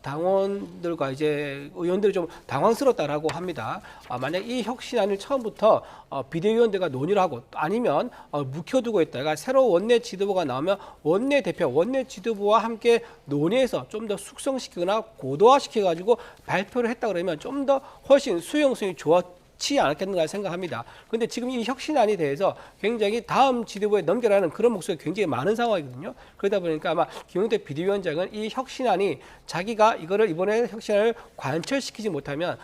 당원들과 이제 의원들이 좀 당황스럽다라고 합니다. 만약 이 혁신안을 처음부터 비대위원들과 논의를 하고 아니면 묵혀두고 있다가 새로 원내 지도부가 나오면 원내 대표, 원내 지도부와 함께 논의해서 좀 더 숙성시키거나 고도화시켜가지고 발표를 했다 그러면 좀 더 훨씬 수용성이 좋지 않았겠는가 생각합니다. 그런데 지금 이 혁신안에 대해서 굉장히 다음 지도부에 넘겨라는 그런 목소리가 굉장히 많은 상황이거든요. 그러다 보니까 아마 김용태 비대위원장은 이 혁신안이 자기가 이거를 이번에 혁신안을 관철시키지 못하면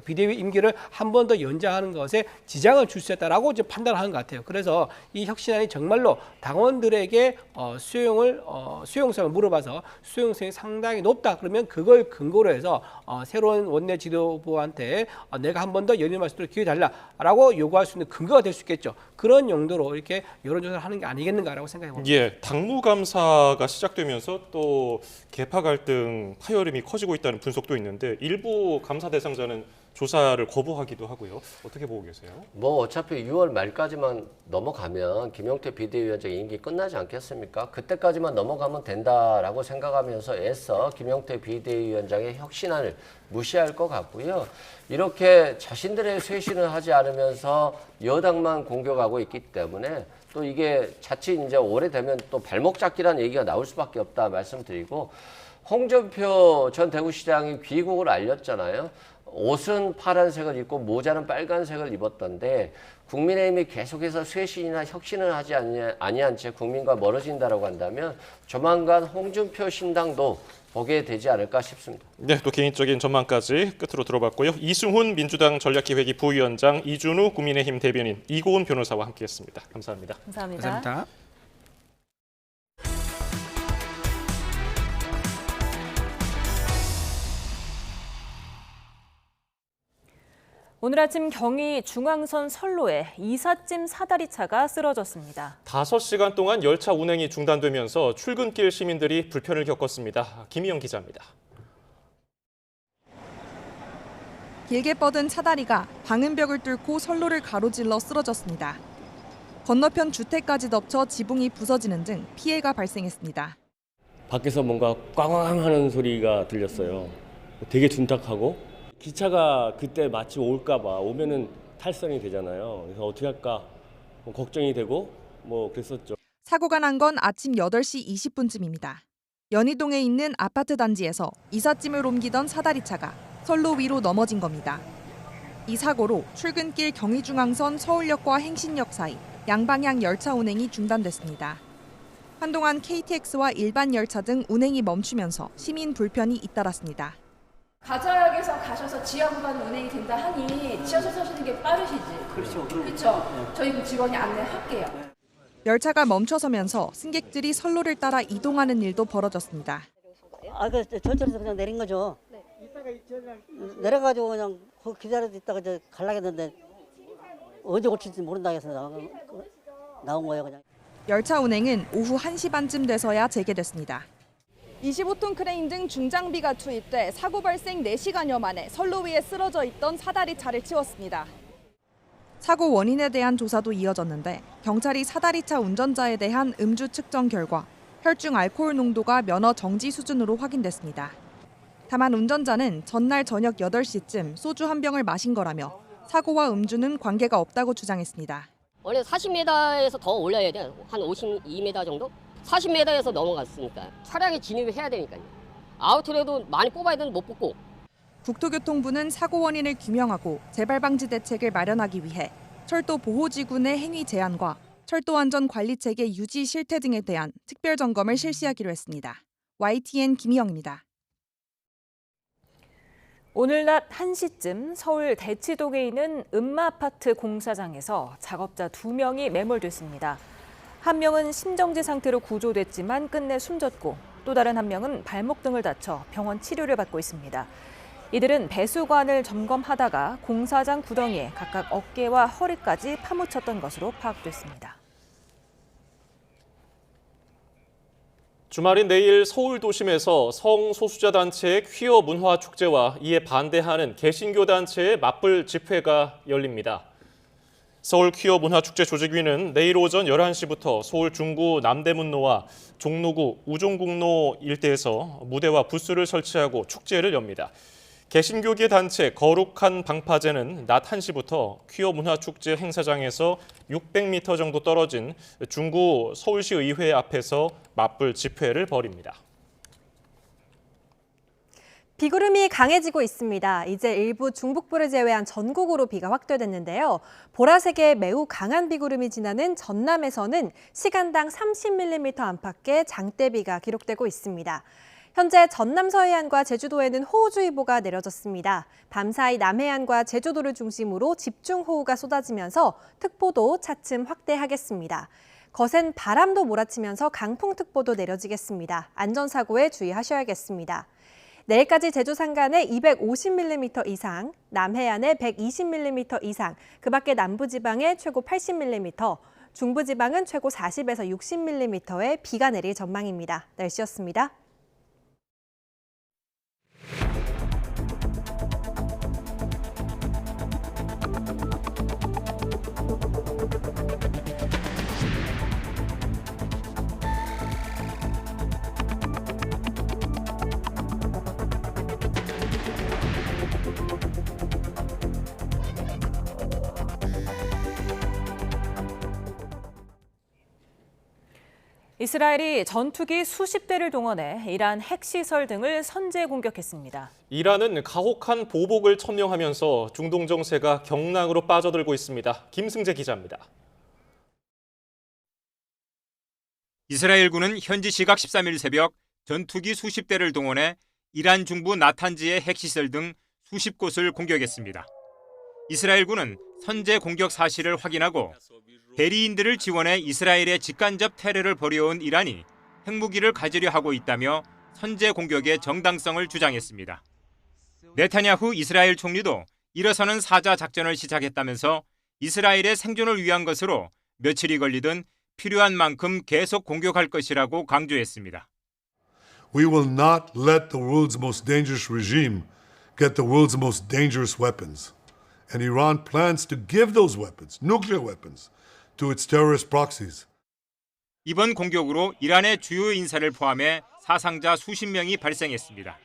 비대위 임기를 한 번 더 연장하는 것에 지장을 줄 수 있다라고 이제 판단을 하는 것 같아요. 그래서 이 혁신안이 정말로 당원들에게 수용성을 물어봐서 수용성이 상당히 높다. 그러면 그걸 근거로 해서 새로운 원내 지도부한테 내가 한 번 더 연임할 수 있도록 기회 달라라고 요구할 수 있는 근거가 될 수 있겠죠. 그런 용도로 이렇게 여론조사를 하는 게 아니겠는가라고 생각해 봅니다. 예, 당무감사가 시작되면서 또 계파 갈등, 파열음이 커지고 있다는 분석도 있는데 일부 감사 대상자는 조사를 거부하기도 하고요. 어떻게 보고 계세요? 뭐 어차피 6월 말까지만 넘어가면 김용태 비대위원장 임기 끝나지 않겠습니까? 그때까지만 넘어가면 된다라고 생각하면서 애써 김용태 비대위원장의 혁신안을 무시할 것 같고요. 이렇게 자신들의 쇄신을 하지 않으면서 여당만 공격하고 있기 때문에 또 이게 자칫 이제 오래되면 또 발목 잡기라는 얘기가 나올 수밖에 없다 말씀드리고, 홍준표 전 대구시장이 귀국을 알렸잖아요. 옷은 파란색을 입고 모자는 빨간색을 입었던데 국민의힘이 계속해서 쇄신이나 혁신을 하지 아니한 채 국민과 멀어진다라고 한다면 조만간 홍준표 신당도 보게 되지 않을까 싶습니다. 네, 또 개인적인 전망까지 끝으로 들어봤고요. 이승훈 민주당 전략기획위 부위원장, 이준우 국민의힘 대변인, 이고은 변호사와 함께했습니다. 감사합니다. 감사합니다. 감사합니다. 오늘 아침 경의 중앙선 선로에 이삿짐 사다리차가 쓰러졌습니다. 5시간 동안 열차 운행이 중단되면서 출근길 시민들이 불편을 겪었습니다. 김희영 기자입니다. 길게 뻗은 차다리가 방음벽을 뚫고 선로를 가로질러 쓰러졌습니다. 건너편 주택까지 덮쳐 지붕이 부서지는 등 피해가 발생했습니다. 밖에서 뭔가 꽝꽝 하는 소리가 들렸어요. 되게 둔탁하고 기차가 그때 마침 올까 봐, 오면은 탈선이 되잖아요. 그래서 어떻게 할까 걱정이 되고 뭐 그랬었죠. 사고가 난 건 아침 8시 20분쯤입니다. 연희동에 있는 아파트 단지에서 이삿짐을 옮기던 사다리차가 선로 위로 넘어진 겁니다. 이 사고로 출근길 경의중앙선 서울역과 행신역 사이 양방향 열차 운행이 중단됐습니다. 한동안 KTX와 일반 열차 등 운행이 멈추면서 시민 불편이 잇따랐습니다. 가자역에서 가셔서 지하 구간 운행이 된다 하니 지하철 타시는 게 빠르시지. 그렇죠. 저희 그 직원이 안내할게요. 열차가 멈춰서면서 승객들이 선로를 따라 이동하는 일도 벌어졌습니다. 전철에서 그냥 내린 거죠. 내려가지고 그냥 기다려도 있다가 이제 갈라겠는데 언제 고칠지 모른다 해서 나온 거예요, 그냥. 열차 운행은 오후 1시 반쯤 돼서야 재개됐습니다. 25톤 크레인 등 중장비가 투입돼 사고 발생 4시간여 만에 선로 위에 쓰러져 있던 사다리차를 치웠습니다. 사고 원인에 대한 조사도 이어졌는데 경찰이 사다리차 운전자에 대한 음주 측정 결과 혈중 알코올 농도가 면허 정지 수준으로 확인됐습니다. 다만 운전자는 전날 저녁 8시쯤 소주 한 병을 마신 거라며 사고와 음주는 관계가 없다고 주장했습니다. 원래 40m에서 더 올라야 돼. 한 52m 정도? 40m에서 넘어갔으니까 차량에 진입을 해야 되니까요. 아웃트레도 많이 뽑아야 되는데 못 뽑고. 국토교통부는 사고 원인을 규명하고 재발 방지 대책을 마련하기 위해 철도 보호지구내 행위 제한과 철도 안전 관리 체계 유지 실태 등에 대한 특별 점검을 실시하기로 했습니다. YTN 김희영입니다. 오늘 낮 1시쯤 서울 대치동에 있는 음마아파트 공사장에서 작업자 2명이 매몰됐습니다. 한 명은 심정지 상태로 구조됐지만 끝내 숨졌고 또 다른 한 명은 발목 등을 다쳐 병원 치료를 받고 있습니다. 이들은 배수관을 점검하다가 공사장 구덩이에 각각 어깨와 허리까지 파묻혔던 것으로 파악됐습니다. 주말인 내일 서울 도심에서 성소수자 단체의 퀴어 문화 축제와 이에 반대하는 개신교 단체의 맞불 집회가 열립니다. 서울 퀴어 문화 축제 조직위는 내일 오전 11시부터 서울 중구 남대문로와 종로구 우종국로 일대에서 무대와 부스를 설치하고 축제를 엽니다. 개신교계 단체 거룩한 방파제는 낮 1시부터 퀴어 문화축제 행사장에서 600m 정도 떨어진 중구 서울시 의회 앞에서 맞불 집회를 벌입니다. 비구름이 강해지고 있습니다. 이제 일부 중북부를 제외한 전국으로 비가 확대됐는데요. 보라색의 매우 강한 비구름이 지나는 전남에서는 시간당 30mm 안팎의 장대비가 기록되고 있습니다. 현재 전남 서해안과 제주도에는 호우주의보가 내려졌습니다. 밤사이 남해안과 제주도를 중심으로 집중호우가 쏟아지면서 특보도 차츰 확대하겠습니다. 거센 바람도 몰아치면서 강풍특보도 내려지겠습니다. 안전사고에 주의하셔야겠습니다. 내일까지 제주 산간에 250mm 이상, 남해안에 120mm 이상, 그 밖에 남부지방에 최고 80mm, 중부지방은 최고 40에서 60mm의 비가 내릴 전망입니다. 날씨였습니다. 이스라엘이 전투기 수십 대를 동원해 이란 핵시설 등을 선제 공격했습니다. 이란은 가혹한 보복을 천명하면서 중동 정세가 경락으로 빠져들고 있습니다. 김승재 기자입니다. 이스라엘군은 현지 시각 13일 새벽 전투기 수십 대를 동원해 이란 중부 나탄지의 핵시설 등 수십 곳을 공격했습니다. 이스라엘군은 선제 공격 사실을 확인하고 대리인들을 지원해 이스라엘의 직간접 테러를 벌여온 이란이 핵무기를 가지려 하고 있다며 선제 공격의 정당성을 주장했습니다. 네타냐후 이스라엘 총리도 일어서는 사자 작전을 시작했다면서 이스라엘의 생존을 위한 것으로 며칠이 걸리든 필요한 만큼 계속 공격할 것이라고 강조했습니다. We will not let the world's most dangerous regime get the world's most dangerous weapons. And Iran plans to give those weapons, nuclear weapons, to its terrorist proxies. 이번 공격으로 이란의 주요 인사를 포함해 사상자 수십 명이 발생했습니다.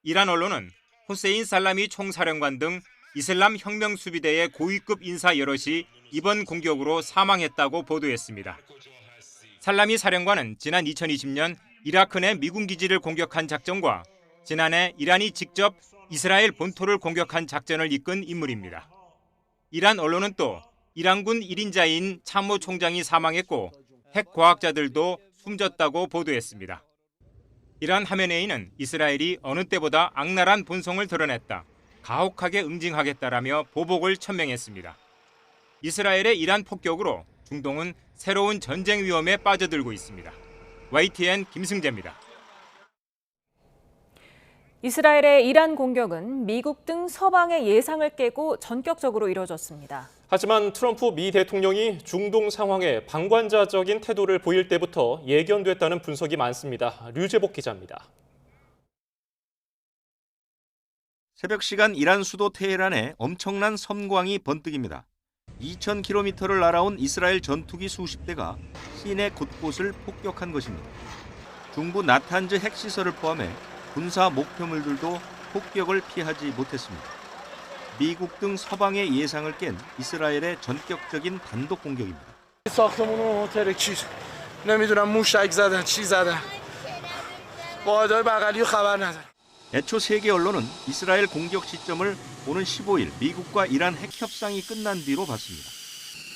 이란 언론은 후세인 살라미 총사령관 등 이슬람 혁명 수비대의 고위급 인사 여럿이 이번 공격으로 사망했다고 보도했습니다. 살라미 사령관은 지난 2020년 이라크 내 미군 기지를 공격한 작전과 지난해 이란이 직접 이스라엘 본토를 공격한 작전을 이끈 인물입니다. 이란 언론은 또 이란군 1인자인 참모 총장이 사망했고 핵과학자들도 숨졌다고 보도했습니다. 이란 하메네이는 이스라엘이 어느 때보다 악랄한 본성을 드러냈다, 가혹하게 응징하겠다라며 보복을 천명했습니다. 이스라엘의 이란 폭격으로 중동은 새로운 전쟁 위험에 빠져들고 있습니다. YTN 김승재입니다. 이스라엘의 이란 공격은 미국 등 서방의 예상을 깨고 전격적으로 이뤄졌습니다. 하지만 트럼프 미 대통령이 중동 상황에 방관자적인 태도를 보일 때부터 예견됐다는 분석이 많습니다. 류재복 기자입니다. 새벽 시간 이란 수도 테헤란에 엄청난 섬광이 번뜩입니다. 2,000km를 날아온 이스라엘 전투기 수십 대가 시내 곳곳을 폭격한 것입니다. 중부 나탄즈 핵시설을 포함해 군사 목표물들도 폭격을 피하지 못했습니다. 미국 등 서방의 예상을 깬 이스라엘의 전격적인 단독 공격입니다. ساختمون هتل کی نمیدونم موشک زدن چی زدن واحدهای بغلی خبر ندارم. 애초 세계 언론은 이스라엘 공격 시점을 오는 15일 미국과 이란 핵 협상이 끝난 뒤로 봤습니다.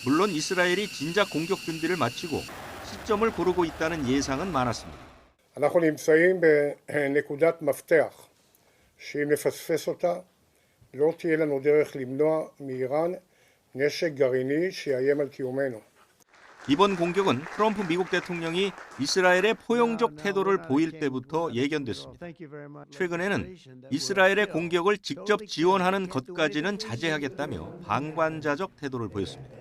물론 이스라엘이 진작 공격 준비를 마치고 시점을 고르고 있다는 예상은 많았습니다. אנחנו נמצאים בנקודת מפתח שאם נפספס אותה לא תהיה לנו דרך למנוע מאיראן נשק גרעיני שיאיים על קיומנו. 이번 공격은 트럼프 미국 대통령이 이스라엘의 포용적 태도를 보일 때부터 예견됐습니다. 최근에는 이스라엘의 공격을 직접 지원하는 것까지는 자제하겠다며 방관자적 태도를 보였습니다.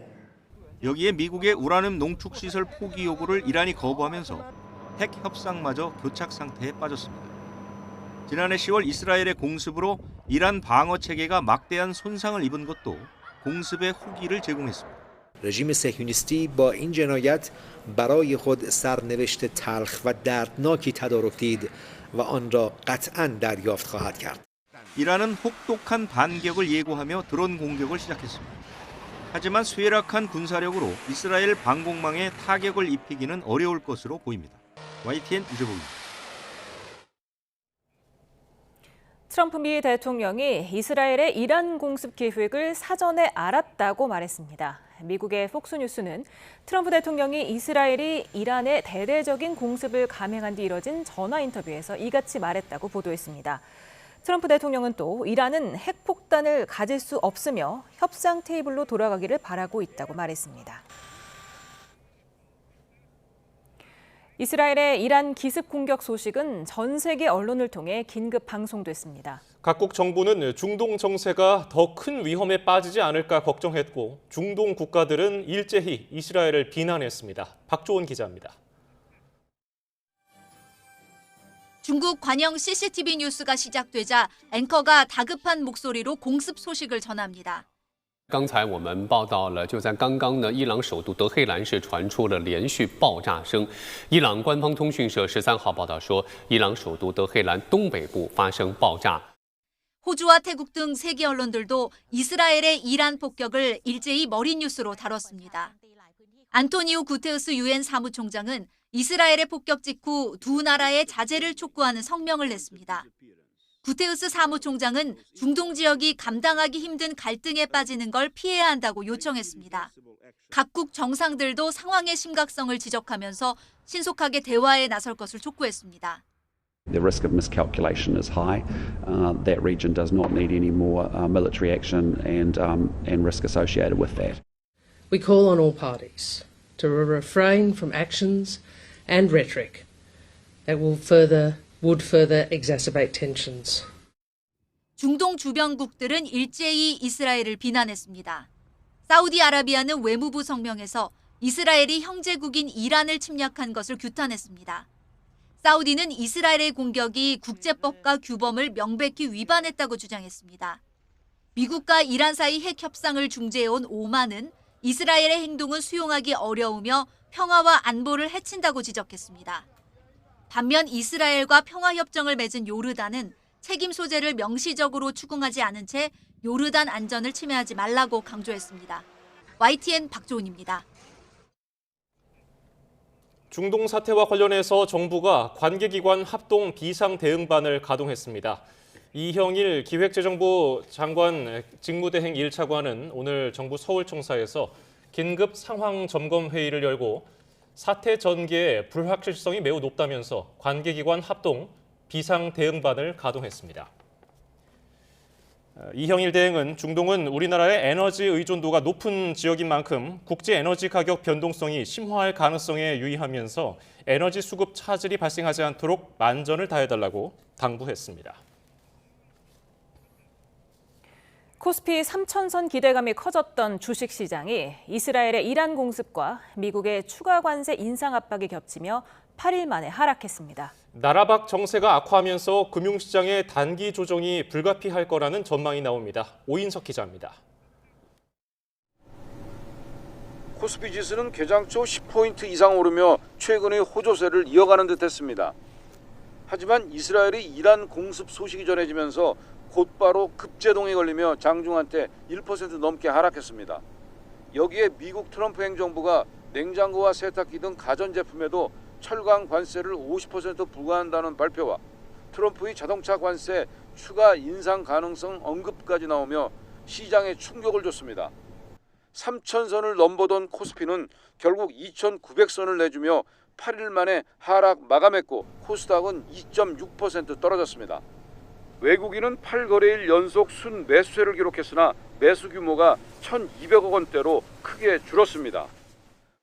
여기에 미국의 우라늄 농축시설 포기 요구를 이란이 거부하면서 핵 협상마저 교착 상태에 빠졌습니다. 지난해 10월 이스라엘의 공습으로 이란 방어 체계가 막대한 손상을 입은 것도 공습의 후기를 제공했습니다. رژیم صهیونیستی با این جنایت برای خود سرنوشت تلخ و دردناکی تدارک دید و آن را قطعاً دریافت خواهد کرد. 이란은 혹독한 반격을 예고하며 드론 공격을 시작했습니다. 하지만 쇠락한 군사력으로 이스라엘 방공망에 타격을 입히기는 어려울 것으로 보입니다. YTN 이재복입니다. 트럼프 미 대통령이 이스라엘의 이란 공습 계획을 사전에 알았다고 말했습니다. 미국의 폭스뉴스는 트럼프 대통령이 이스라엘이 이란의 대대적인 공습을 감행한 뒤 이뤄진 전화 인터뷰에서 이같이 말했다고 보도했습니다. 트럼프 대통령은 또 이란은 핵폭탄을 가질 수 없으며 협상 테이블로 돌아가기를 바라고 있다고 말했습니다. 이스라엘의 이란 기습 공격 소식은 전 세계 언론을 통해 긴급 방송됐습니다. 각국 정부는 중동 정세가 더 큰 위험에 빠지지 않을까 걱정했고 중동 국가들은 일제히 이스라엘을 비난했습니다. 박조은 기자입니다. 중국 관영 CCTV 뉴스가 시작되자 앵커가 다급한 목소리로 공습 소식을 전합니다. 刚才我们报道了，就在刚刚呢，伊朗首都德黑兰市传出了连续爆炸声。伊朗官方通讯社13号报道说，伊朗首都德黑兰东北部发生爆炸。 호주와 태국 등 세계 언론들도 이스라엘의 이란 폭격을 일제히 머리 뉴스로 다뤘습니다. 안토니오 구테우스 유엔 사무총장은 이스라엘의 폭격 직후 두 나라의 자제를 촉구하는 성명을 냈습니다. 구테우스 사무총장은 중동 지역이 감당하기 힘든 갈등에 빠지는 걸 피해야 한다고 요청했습니다. 각국 정상들도 상황의 심각성을 지적하면서 신속하게 대화에 나설 것을 촉구했습니다. The risk of miscalculation is high. That region does not need any more military action and risk associated with that. We call on all parties to refrain from actions and rhetoric that would further exacerbate tensions. 중동 주변국들은 일제히 이스라엘을 비난했습니다. 사우디아라비아는 외무부 성명에서 이스라엘이 형제국인 이란을 침략한 것을 규탄했습니다. 사우디는 이스라엘의 공격이 국제법과 규범을 명백히 위반했다고 주장했습니다. 미국과 이란 사이 핵 협상을 중재해온 오만은 이스라엘의 행동은 수용하기 어려우며 평화와 안보를 해친다고 지적했습니다. 반면 이스라엘과 평화협정을 맺은 요르단은 책임 소재를 명시적으로 추궁하지 않은 채 요르단 안전을 침해하지 말라고 강조했습니다. YTN 박조은입니다. 중동 사태와 관련해서 정부가 관계기관 합동 비상대응반을 가동했습니다. 이형일 기획재정부 장관 직무대행 1차관은 오늘 정부 서울청사에서 긴급 상황 점검 회의를 열고 사태 전개의 불확실성이 매우 높다면서 관계기관 합동 비상대응반을 가동했습니다. 이형일 대행은 중동은 우리나라의 에너지 의존도가 높은 지역인 만큼 국제 에너지 가격 변동성이 심화할 가능성에 유의하면서 에너지 수급 차질이 발생하지 않도록 만전을 다해달라고 당부했습니다. 코스피 3,000선 기대감이 커졌던 주식시장이 이스라엘의 이란 공습과 미국의 추가 관세 인상 압박이 겹치며 8일 만에 하락했습니다. 나라 밖 정세가 악화하면서 금융시장의 단기 조정이 불가피할 거라는 전망이 나옵니다. 오인석 기자입니다. 코스피 지수는 개장 초 10포인트 이상 오르며 최근의 호조세를 이어가는 듯했습니다. 하지만 이스라엘의 이란 공습 소식이 전해지면서 곧바로 급제동이 걸리며 장중한테 1% 넘게 하락했습니다. 여기에 미국 트럼프 행정부가 냉장고와 세탁기 등 가전제품에도 철강 관세를 50% 부과한다는 발표와 트럼프의 자동차 관세 추가 인상 가능성 언급까지 나오며 시장에 충격을 줬습니다. 3,000선을 넘보던 코스피는 결국 2,900선을 내주며 8일 만에 하락 마감했고 코스닥은 2.6% 떨어졌습니다. 외국인은 8거래일 연속 순매수세를 기록했으나 매수 규모가 1,200억 원대로 크게 줄었습니다.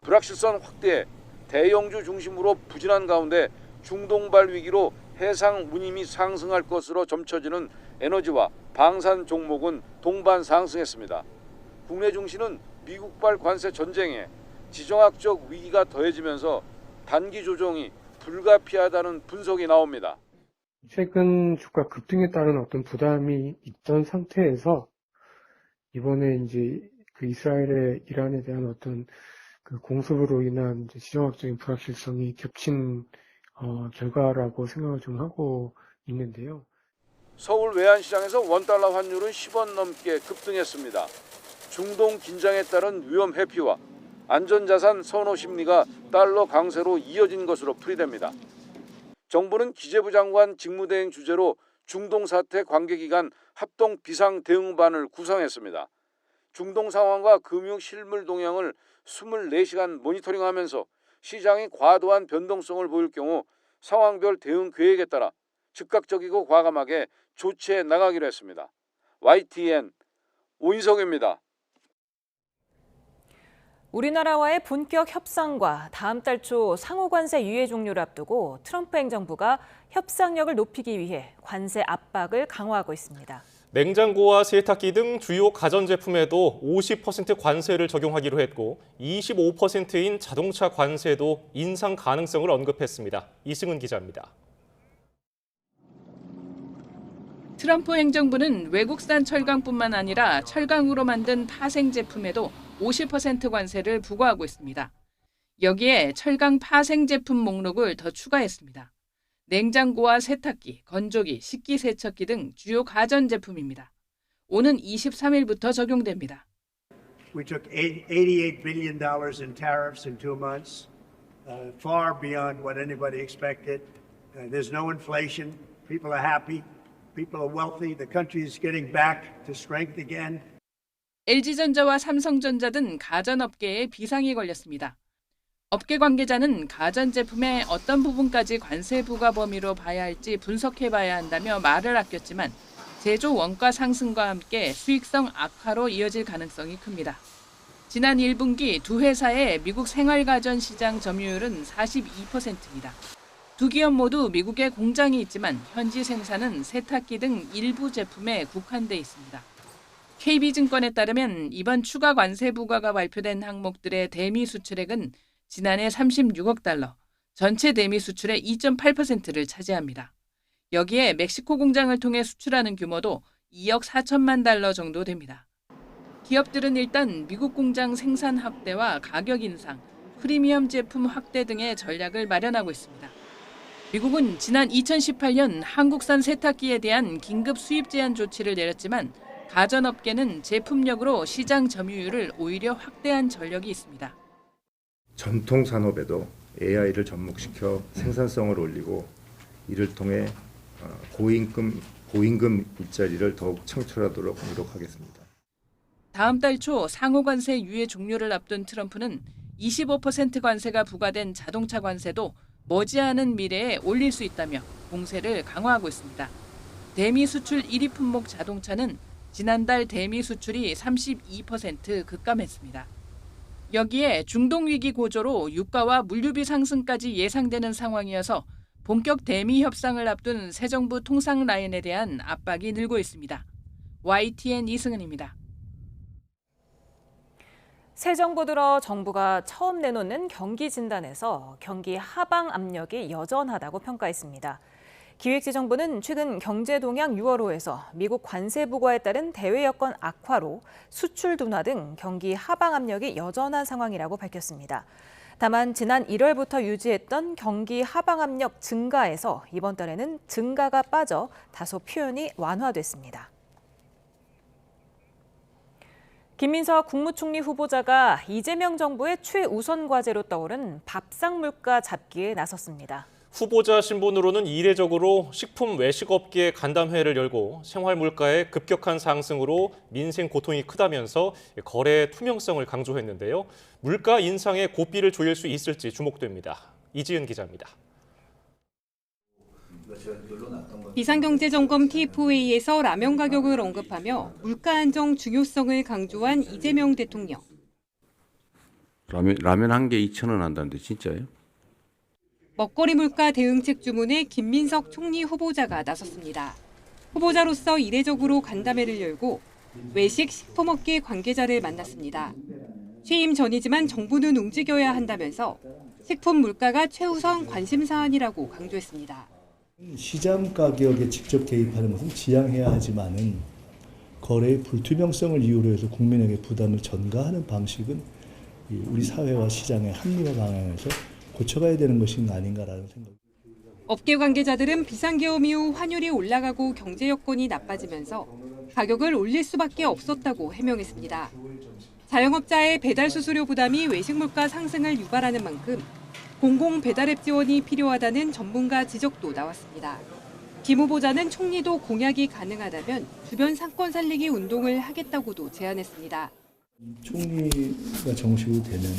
불확실성 확대에 대형주 중심으로 부진한 가운데 중동발 위기로 해상 운임이 상승할 것으로 점쳐지는 에너지와 방산 종목은 동반 상승했습니다. 국내 증시는 미국발 관세 전쟁에 지정학적 위기가 더해지면서 단기 조정이 불가피하다는 분석이 나옵니다. 최근 주가 급등에 따른 어떤 부담이 있던 상태에서 이번에 이제 그 이스라엘의 이란에 대한 어떤 그 공습으로 인한 이제 지정학적인 불확실성이 겹친 결과라고 생각을 좀 하고 있는데요. 서울 외환시장에서 원달러 환율은 10원 넘게 급등했습니다. 중동 긴장에 따른 위험 회피와 안전자산 선호 심리가 달러 강세로 이어진 것으로 풀이됩니다. 정부는 기재부 장관 직무대행 주재로 중동 사태 관계기관 합동 비상대응반을 구성했습니다. 중동 상황과 금융 실물 동향을 24시간 모니터링하면서 시장이 과도한 변동성을 보일 경우 상황별 대응 계획에 따라 즉각적이고 과감하게 조치해 나가기로 했습니다. YTN 오인석입니다. 우리나라와의 본격 협상과 다음 달 초 상호 관세 유예 종료를 앞두고 트럼프 행정부가 협상력을 높이기 위해 관세 압박을 강화하고 있습니다. 냉장고와 세탁기 등 주요 가전제품에도 50% 관세를 적용하기로 했고 25%인 자동차 관세도 인상 가능성을 언급했습니다. 이승은 기자입니다. 트럼프 행정부는 외국산 철강뿐만 아니라 철강으로 만든 파생 제품에도 50% 관세를 부과하고 있습니다. 여기에 철강 파생 제품 목록을 더 추가했습니다. 냉장고와 세탁기, 건조기, 식기세척기 등 주요 가전제품입니다. 오는 23일부터 적용됩니다. We took $88 billion in tariffs in 2 months, far beyond what anybody expected. There's no inflation. People are happy. People are wealthy. The country is getting back to strength again. LG전자와 삼성전자 등 가전업계에 비상이 걸렸습니다. 업계 관계자는 가전제품의 어떤 부분까지 관세 부과 범위로 봐야 할지 분석해봐야 한다며 말을 아꼈지만 제조 원가 상승과 함께 수익성 악화로 이어질 가능성이 큽니다. 지난 1분기 두 회사의 미국 생활가전 시장 점유율은 42%입니다. 두 기업 모두 미국에 공장이 있지만 현지 생산은 세탁기 등 일부 제품에 국한돼 있습니다. KB증권에 따르면 이번 추가 관세 부과가 발표된 항목들의 대미 수출액은 지난해 36억 달러, 전체 대미 수출의 2.8%를 차지합니다. 여기에 멕시코 공장을 통해 수출하는 규모도 2억 4천만 달러 정도 됩니다. 기업들은 일단 미국 공장 생산 확대와 가격 인상, 프리미엄 제품 확대 등의 전략을 마련하고 있습니다. 미국은 지난 2018년 한국산 세탁기에 대한 긴급 수입 제한 조치를 내렸지만 가전업계는 제품력으로 시장 점유율을 오히려 확대한 전력이 있습니다. 전통 산업에도 AI를 접목시켜 생산성을 올리고 이를 통해 고임금 일자리를 더욱 창출하도록 노력하겠습니다. 다음 달 초 상호 관세 유예 종료를 앞둔 트럼프는 25% 관세가 부과된 자동차 관세도 머지않은 미래에 올릴 수 있다며 공세를 강화하고 있습니다. 대미 수출 1위 품목 자동차는 지난달 대미 수출이 32% 급감했습니다. 여기에 중동 위기 고조로 유가와 물류비 상승까지 예상되는 상황이어서 본격 대미 협상을 앞둔 새 정부 통상 라인에 대한 압박이 늘고 있습니다. YTN 이승은입니다. 새 정부 들어 정부가 처음 내놓는 경기 진단에서 경기 하방 압력이 여전하다고 평가했습니다. 기획재정부는 최근 경제동향 6월호에서 미국 관세 부과에 따른 대외 여건 악화로 수출 둔화 등 경기 하방 압력이 여전한 상황이라고 밝혔습니다. 다만 지난 1월부터 유지했던 경기 하방 압력 증가에서 이번 달에는 증가가 빠져 다소 표현이 완화됐습니다. 김민석 국무총리 후보자가 이재명 정부의 최우선 과제로 떠오른 밥상 물가 잡기에 나섰습니다. 후보자 신분으로는 이례적으로 식품 외식업계 간담회를 열고 생활 물가의 급격한 상승으로 민생 고통이 크다면서 거래 투명성을 강조했는데요. 물가 인상에 고삐를 조일 수 있을지 주목됩니다. 이지은 기자입니다. 비상경제점검 TF회의에서 라면 가격을 언급하며 물가 안정 중요성을 강조한 이재명 대통령. 라면 한 개 2,000원 한다는데 진짜예요? 먹거리 물가 대응책 주문에 김민석 총리 후보자가 나섰습니다. 후보자로서 이례적으로 간담회를 열고 외식 식품업계 관계자를 만났습니다. 취임 전이지만 정부는 움직여야 한다면서 식품 물가가 최우선 관심 사안이라고 강조했습니다. 시장 가격에 직접 개입하는 것은 지양해야 하지만은 거래의 불투명성을 이유로 해서 국민에게 부담을 전가하는 방식은 우리 사회와 시장의 합리화 방향에서 고쳐가야 되는 것이 아닌가라는 생각입니다. 업계 관계자들은 비상계엄 이후 환율이 올라가고 경제 여건이 나빠지면서 가격을 올릴 수밖에 없었다고 해명했습니다. 자영업자의 배달 수수료 부담이 외식 물가 상승을 유발하는 만큼 공공 배달앱 지원이 필요하다는 전문가 지적도 나왔습니다. 김 후보자는 총리도 공약이 가능하다면 주변 상권 살리기 운동을 하겠다고도 제안했습니다. 총리가 정식으로 되면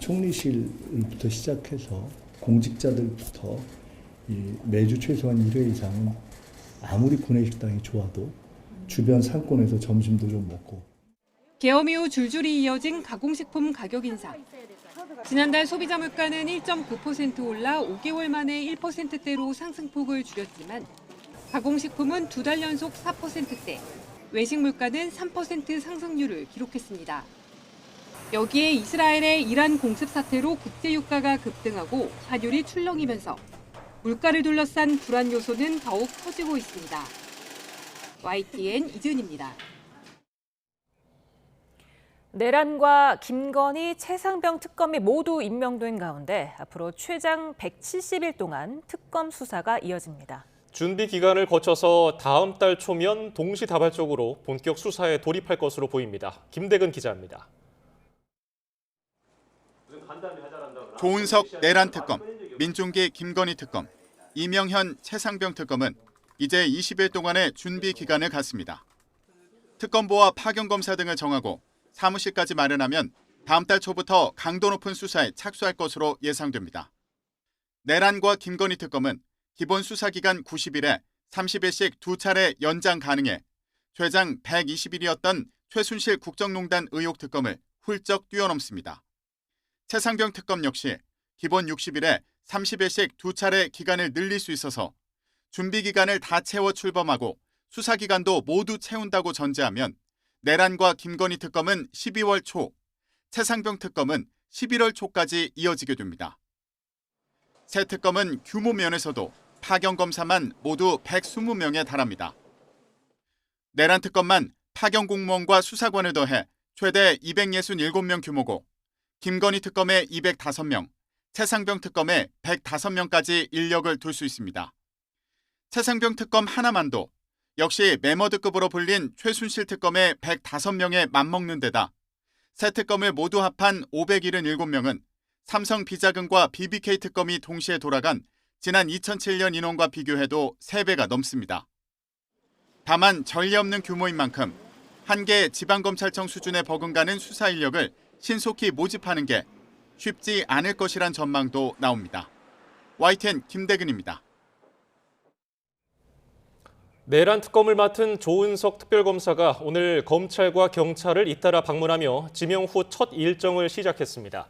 총리실부터 시작해서 공직자들부터 매주 최소한 1회 이상은 아무리 구내식당이 좋아도 주변 상권에서 점심도 좀 먹고. 계엄 이후 줄줄이 이어진 가공식품 가격 인상. 지난달 소비자 물가는 1.9% 올라 5개월 만에 1%대로 상승폭을 줄였지만 가공식품은 2달 연속 4%대, 외식 물가는 3% 상승률을 기록했습니다. 여기에 이스라엘의 이란 공습 사태로 국제 유가가 급등하고 환율이 출렁이면서 물가를 둘러싼 불안 요소는 더욱 커지고 있습니다. YTN 이지은입니다. 내란과 김건희, 최상병 특검이 모두 임명된 가운데 앞으로 최장 170일 동안 특검 수사가 이어집니다. 준비 기간을 거쳐서 다음 달 초면 동시다발적으로 본격 수사에 돌입할 것으로 보입니다. 김대근 기자입니다. 조은석 내란 특검, 민중기 김건희 특검, 이명현 최상병 특검은 이제 20일 동안의 준비 기간을 갖습니다. 특검보와 파견검사 등을 정하고 사무실까지 마련하면 다음 달 초부터 강도 높은 수사에 착수할 것으로 예상됩니다. 내란과 김건희 특검은 기본 수사 기간 90일에 30일씩 2차례 연장 가능해 최장 120일이었던 최순실 국정농단 의혹 특검을 훌쩍 뛰어넘습니다. 최상병 특검 역시 기본 60일에 30일씩 2차례 기간을 늘릴 수 있어서 준비 기간을 다 채워 출범하고 수사 기간도 모두 채운다고 전제하면 내란과 김건희 특검은 12월 초, 최상병 특검은 11월 초까지 이어지게 됩니다. 새 특검은 규모 면에서도 파견검사만 모두 120명에 달합니다. 내란 특검만 파견 공무원과 수사관을 더해 최대 267명 규모고 김건희 특검에 205명, 최상병 특검에 105명까지 인력을 둘 수 있습니다. 최상병 특검 하나만도 역시 매머드급으로 불린 최순실 특검의 105명에 맞먹는 데다 새 특검을 모두 합한 577명은 삼성 비자금과 BBK 특검이 동시에 돌아간 지난 2007년 인원과 비교해도 3배가 넘습니다. 다만 전례 없는 규모인 만큼 한 개 지방검찰청 수준에 버금가는 수사 인력을 신속히 모집하는 게 쉽지 않을 것이란 전망도 나옵니다. YTN 김대근입니다. 내란 특검을 맡은 조은석 특별검사가 오늘 검찰과 경찰을 잇따라 방문하며 지명 후 첫 일정을 시작했습니다.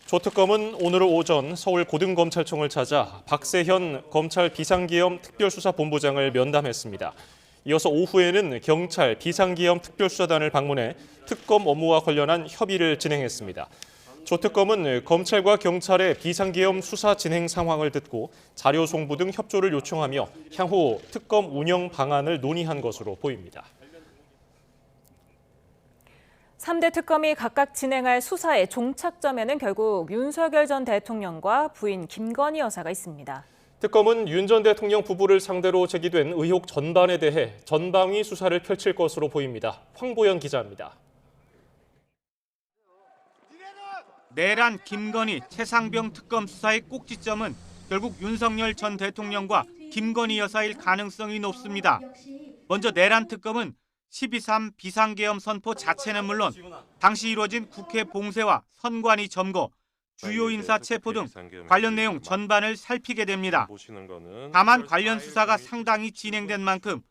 조 특검은 오늘 오전 서울 고등검찰청을 찾아 박세현 검찰 비상계엄 특별수사본부장을 면담했습니다. 이어서 오후에는 경찰 비상계엄 특별수사단을 방문해 특검 업무와 관련한 협의를 진행했습니다. 조 특검은 검찰과 경찰의 비상계엄 수사 진행 상황을 듣고 자료 송부 등 협조를 요청하며 향후 특검 운영 방안을 논의한 것으로 보입니다. 3대 특검이 각각 진행할 수사의 종착점에는 결국 윤석열 전 대통령과 부인 김건희 여사가 있습니다. 특검은 윤 전 대통령 부부를 상대로 제기된 의혹 전반에 대해 전방위 수사를 펼칠 것으로 보입니다. 황보연 기자입니다. 내란 김건희 최상병 특검 수사의 꼭지점은 결국 윤석열 전 대통령과 김건희 여사일 가능성이 높습니다. 먼저 내란 특검은 12.3 비상계엄 선포 자체는 물론 당시 이루어진 국회 봉쇄와 선관위 점거, 주요 인사 체포 등 관련 내용 전반을 살피게 됩니다. 다만 관련 수사가 상당히 진행된 만큼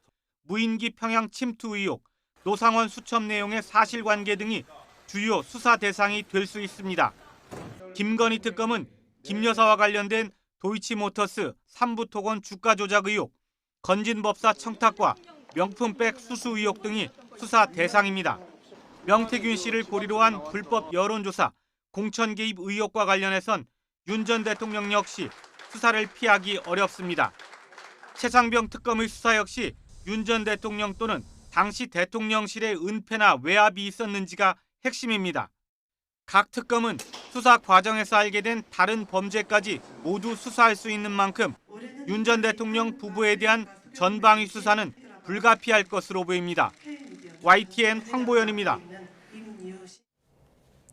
무인기 평양 침투 의혹, 노상원 수첩 내용의 사실관계 등이 주요 수사 대상이 될 수 있습니다. 김건희 특검은 김 여사와 관련된 도이치모터스 삼부토건 주가 조작 의혹, 건진법사 청탁과 명품백 수수 의혹 등이 수사 대상입니다. 명태균 씨를 고리로 한 불법 여론조사, 공천 개입 의혹과 관련해선 윤 전 대통령 역시 수사를 피하기 어렵습니다. 최상병 특검의 수사 역시 윤 전 대통령 또는 당시 대통령실의 은폐나 외압이 있었는지가 핵심입니다. 각 특검은 수사 과정에서 알게 된 다른 범죄까지 모두 수사할 수 있는 만큼 윤 전 대통령 부부에 대한 전방위 수사는 불가피할 것으로 보입니다. YTN 황보연입니다.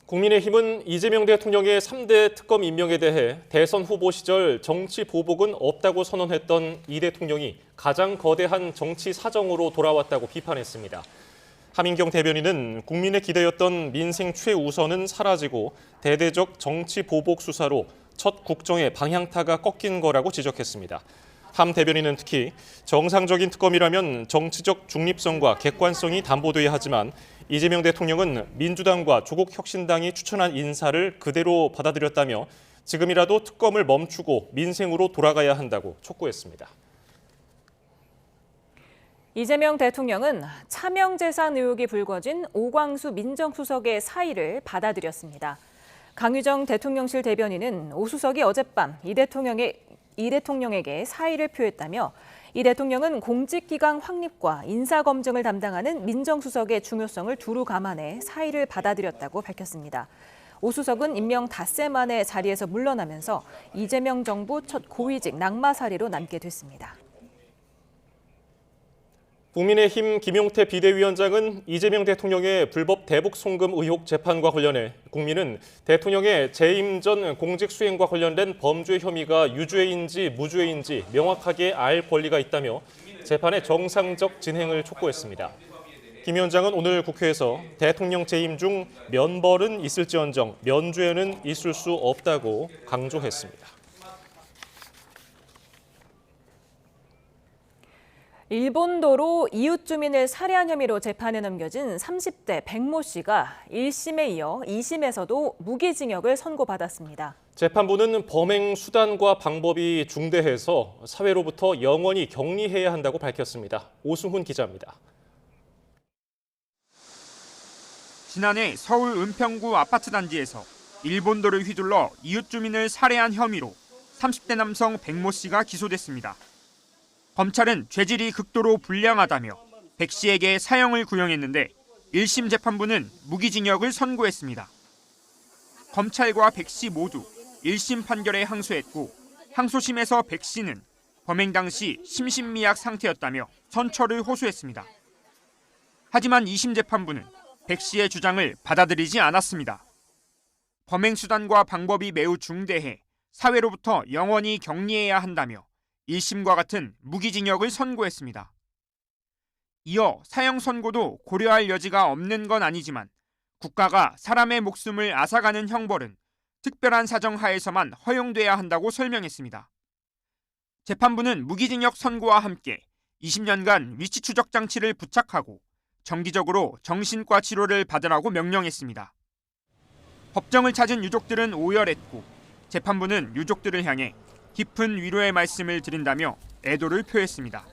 국민의힘은 이재명 대통령의 3대 특검 임명에 대해 대선 후보 시절 정치 보복은 없다고 선언했던 이 대통령이 가장 거대한 정치 사정으로 돌아왔다고 비판했습니다. 하민경 대변인은 국민의 기대였던 민생 최우선은 사라지고 대대적 정치 보복 수사로 첫 국정의 방향타가 꺾인 거라고 지적했습니다. 함 대변인은 특히 정상적인 특검이라면 정치적 중립성과 객관성이 담보돼야 하지만 이재명 대통령은 민주당과 조국혁신당이 추천한 인사를 그대로 받아들였다며 지금이라도 특검을 멈추고 민생으로 돌아가야 한다고 촉구했습니다. 이재명 대통령은 차명재산 의혹이 불거진 오광수 민정수석의 사의를 받아들였습니다. 강유정 대통령실 대변인은 오 수석이 어젯밤 이 대통령에게 사의를 표했다며 이 대통령은 공직기강 확립과 인사검증을 담당하는 민정수석의 중요성을 두루 감안해 사의를 받아들였다고 밝혔습니다. 오 수석은 임명 닷새 만에 자리에서 물러나면서 이재명 정부 첫 고위직 낙마 사례로 남게 됐습니다. 국민의힘 김용태 비대위원장은 이재명 대통령의 불법 대북 송금 의혹 재판과 관련해 국민은 대통령의 재임 전 공직 수행과 관련된 범죄 혐의가 유죄인지 무죄인지 명확하게 알 권리가 있다며 재판의 정상적 진행을 촉구했습니다. 김 위원장은 오늘 국회에서 대통령 재임 중 면벌은 있을지언정 면죄는 있을 수 없다고 강조했습니다. 일본도로 이웃 주민을 살해한 혐의로 재판에 넘겨진 30대 백모 씨가 1심에 이어 2심에서도 무기징역을 선고받았습니다. 재판부는 범행 수단과 방법이 중대해서 사회로부터 영원히 격리해야 한다고 밝혔습니다. 오승훈 기자입니다. 지난해 서울 은평구 아파트 단지에서 일본도를 휘둘러 이웃 주민을 살해한 혐의로 30대 남성 백모 씨가 기소됐습니다. 검찰은 죄질이 극도로 불량하다며 백 씨에게 사형을 구형했는데 1심 재판부는 무기징역을 선고했습니다. 검찰과 백 씨 모두 1심 판결에 항소했고 항소심에서 백 씨는 범행 당시 심신미약 상태였다며 선처를 호소했습니다. 하지만 2심 재판부는 백 씨의 주장을 받아들이지 않았습니다. 범행 수단과 방법이 매우 중대해 사회로부터 영원히 격리해야 한다며 1심과 같은 무기징역을 선고했습니다. 이어 사형 선고도 고려할 여지가 없는 건 아니지만 국가가 사람의 목숨을 앗아가는 형벌은 특별한 사정 하에서만 허용돼야 한다고 설명했습니다. 재판부는 무기징역 선고와 함께 20년간 위치 추적 장치를 부착하고 정기적으로 정신과 치료를 받으라고 명령했습니다. 법정을 찾은 유족들은 오열했고 재판부는 유족들을 향해 깊은 위로의 말씀을 드린다며 애도를 표했습니다.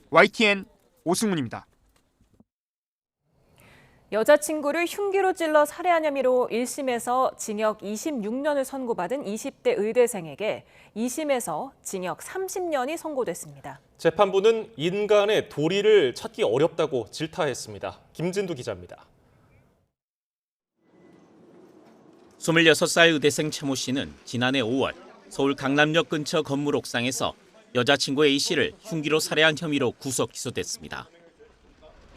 YTN 오승훈입니다. 여자친구를 흉기로 찔러 살해한 혐의로 1심에서 징역 26년을 선고받은 20대 의대생에게 2심에서 징역 30년이 선고됐습니다. 재판부는 인간의 도리를 찾기 어렵다고 질타했습니다. 김진두 기자입니다. 26살 의대생 최모 씨는 지난해 5월 서울 강남역 근처 건물 옥상에서 여자친구 A씨를 흉기로 살해한 혐의로 구속 기소됐습니다.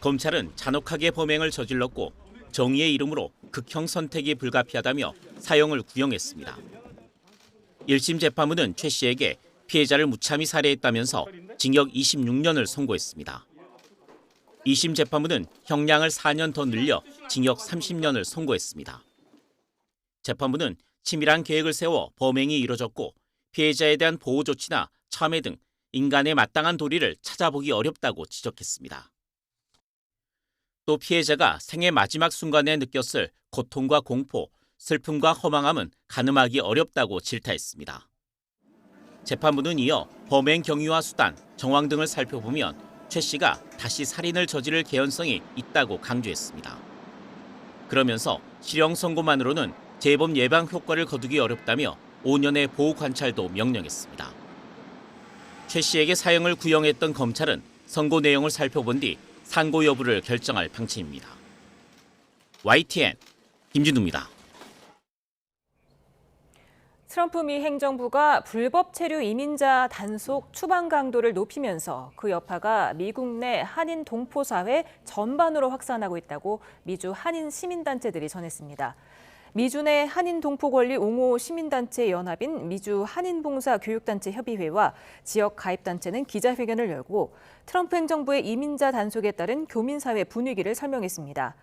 검찰은 잔혹하게 범행을 저질렀고 정의의 이름으로 극형 선택이 불가피하다며 사형을 구형했습니다. 1심 재판부는 최 씨에게 피해자를 무참히 살해했다면서 징역 26년을 선고했습니다. 2심 재판부는 형량을 4년 더 늘려 징역 30년을 선고했습니다. 재판부는 치밀한 계획을 세워 범행이 이뤄졌고 피해자에 대한 보호 조치나 참회 등 인간의 마땅한 도리를 찾아보기 어렵다고 지적했습니다. 또 피해자가 생의 마지막 순간에 느꼈을 고통과 공포, 슬픔과 허망함은 가늠하기 어렵다고 질타했습니다. 재판부는 이어 범행 경위와 수단, 정황 등을 살펴보면 최 씨가 다시 살인을 저지를 개연성이 있다고 강조했습니다. 그러면서 실형 선고만으로는 재범 예방 효과를 거두기 어렵다며 5년의 보호 관찰도 명령했습니다. 최 씨에게 사형을 구형했던 검찰은 선고 내용을 살펴본 뒤 상고 여부를 결정할 방침입니다. YTN 김진우입니다. 트럼프 미 행정부가 불법 체류 이민자 단속 추방 강도를 높이면서 그 여파가 미국 내 한인 동포 사회 전반으로 확산하고 있다고 미주 한인 시민단체들이 전했습니다. 미주 내 한인 동포 권리 옹호 시민단체 연합인 미주 한인봉사 교육단체 협의회와 지역 가입단체는 기자회견을 열고 트럼프 행정부의 이민자 단속에 따른 교민사회 분위기를 설명했습니다.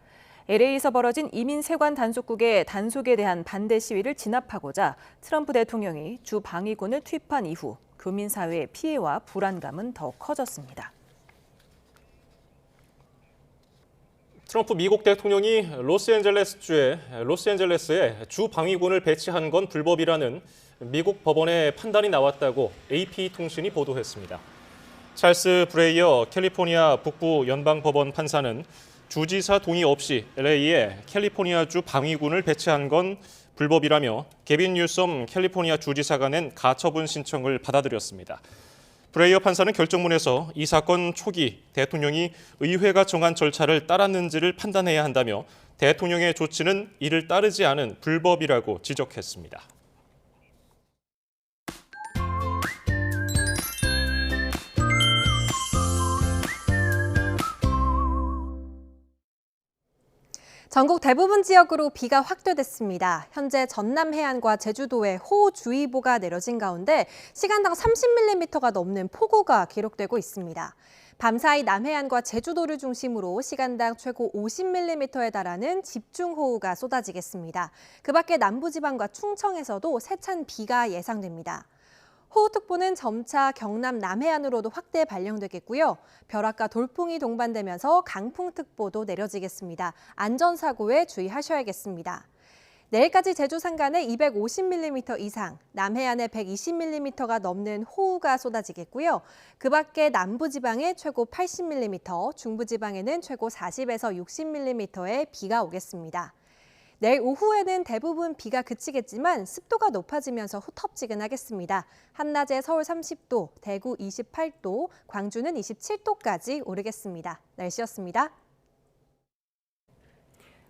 LA에서 벌어진 이민 세관 단속국의 단속에 대한 반대 시위를 진압하고자 트럼프 대통령이 주 방위군을 투입한 이후 교민사회의 피해와 불안감은 더 커졌습니다. 트럼프 미국 대통령이 로스앤젤레스에 주 방위군을 배치한 건 불법이라는 미국 법원의 판단이 나왔다고 AP통신이 보도했습니다. 찰스 브레이어 캘리포니아 북부 연방법원 판사는 주지사 동의 없이 LA에 캘리포니아주 방위군을 배치한 건 불법이라며 게빈 뉴섬 캘리포니아 주지사가 낸 가처분 신청을 받아들였습니다. 브레이어 판사는 결정문에서 이 사건 초기 대통령이 의회가 정한 절차를 따랐는지를 판단해야 한다며 대통령의 조치는 이를 따르지 않은 불법이라고 지적했습니다. 전국 대부분 지역으로 비가 확대됐습니다. 현재 전남 해안과 제주도에 호우주의보가 내려진 가운데 시간당 30mm가 넘는 폭우가 기록되고 있습니다. 밤사이 남해안과 제주도를 중심으로 시간당 최고 50mm에 달하는 집중호우가 쏟아지겠습니다. 그 밖에 남부지방과 충청에서도 세찬 비가 예상됩니다. 호우특보는 점차 경남 남해안으로도 확대 발령되겠고요. 벼락과 돌풍이 동반되면서 강풍특보도 내려지겠습니다. 안전사고에 주의하셔야겠습니다. 내일까지 제주 산간에 250mm 이상, 남해안에 120mm가 넘는 호우가 쏟아지겠고요. 그 밖에 남부지방에 최고 80mm, 중부지방에는 최고 40에서 60mm의 비가 오겠습니다. 내일 오후에는 대부분 비가 그치겠지만 습도가 높아지면서 후텁지근하겠습니다. 한낮에 서울 30도, 대구 28도, 광주는 27도까지 오르겠습니다. 날씨였습니다.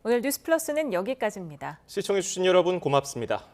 오늘 뉴스플러스는 여기까지입니다. 시청해주신 여러분 고맙습니다.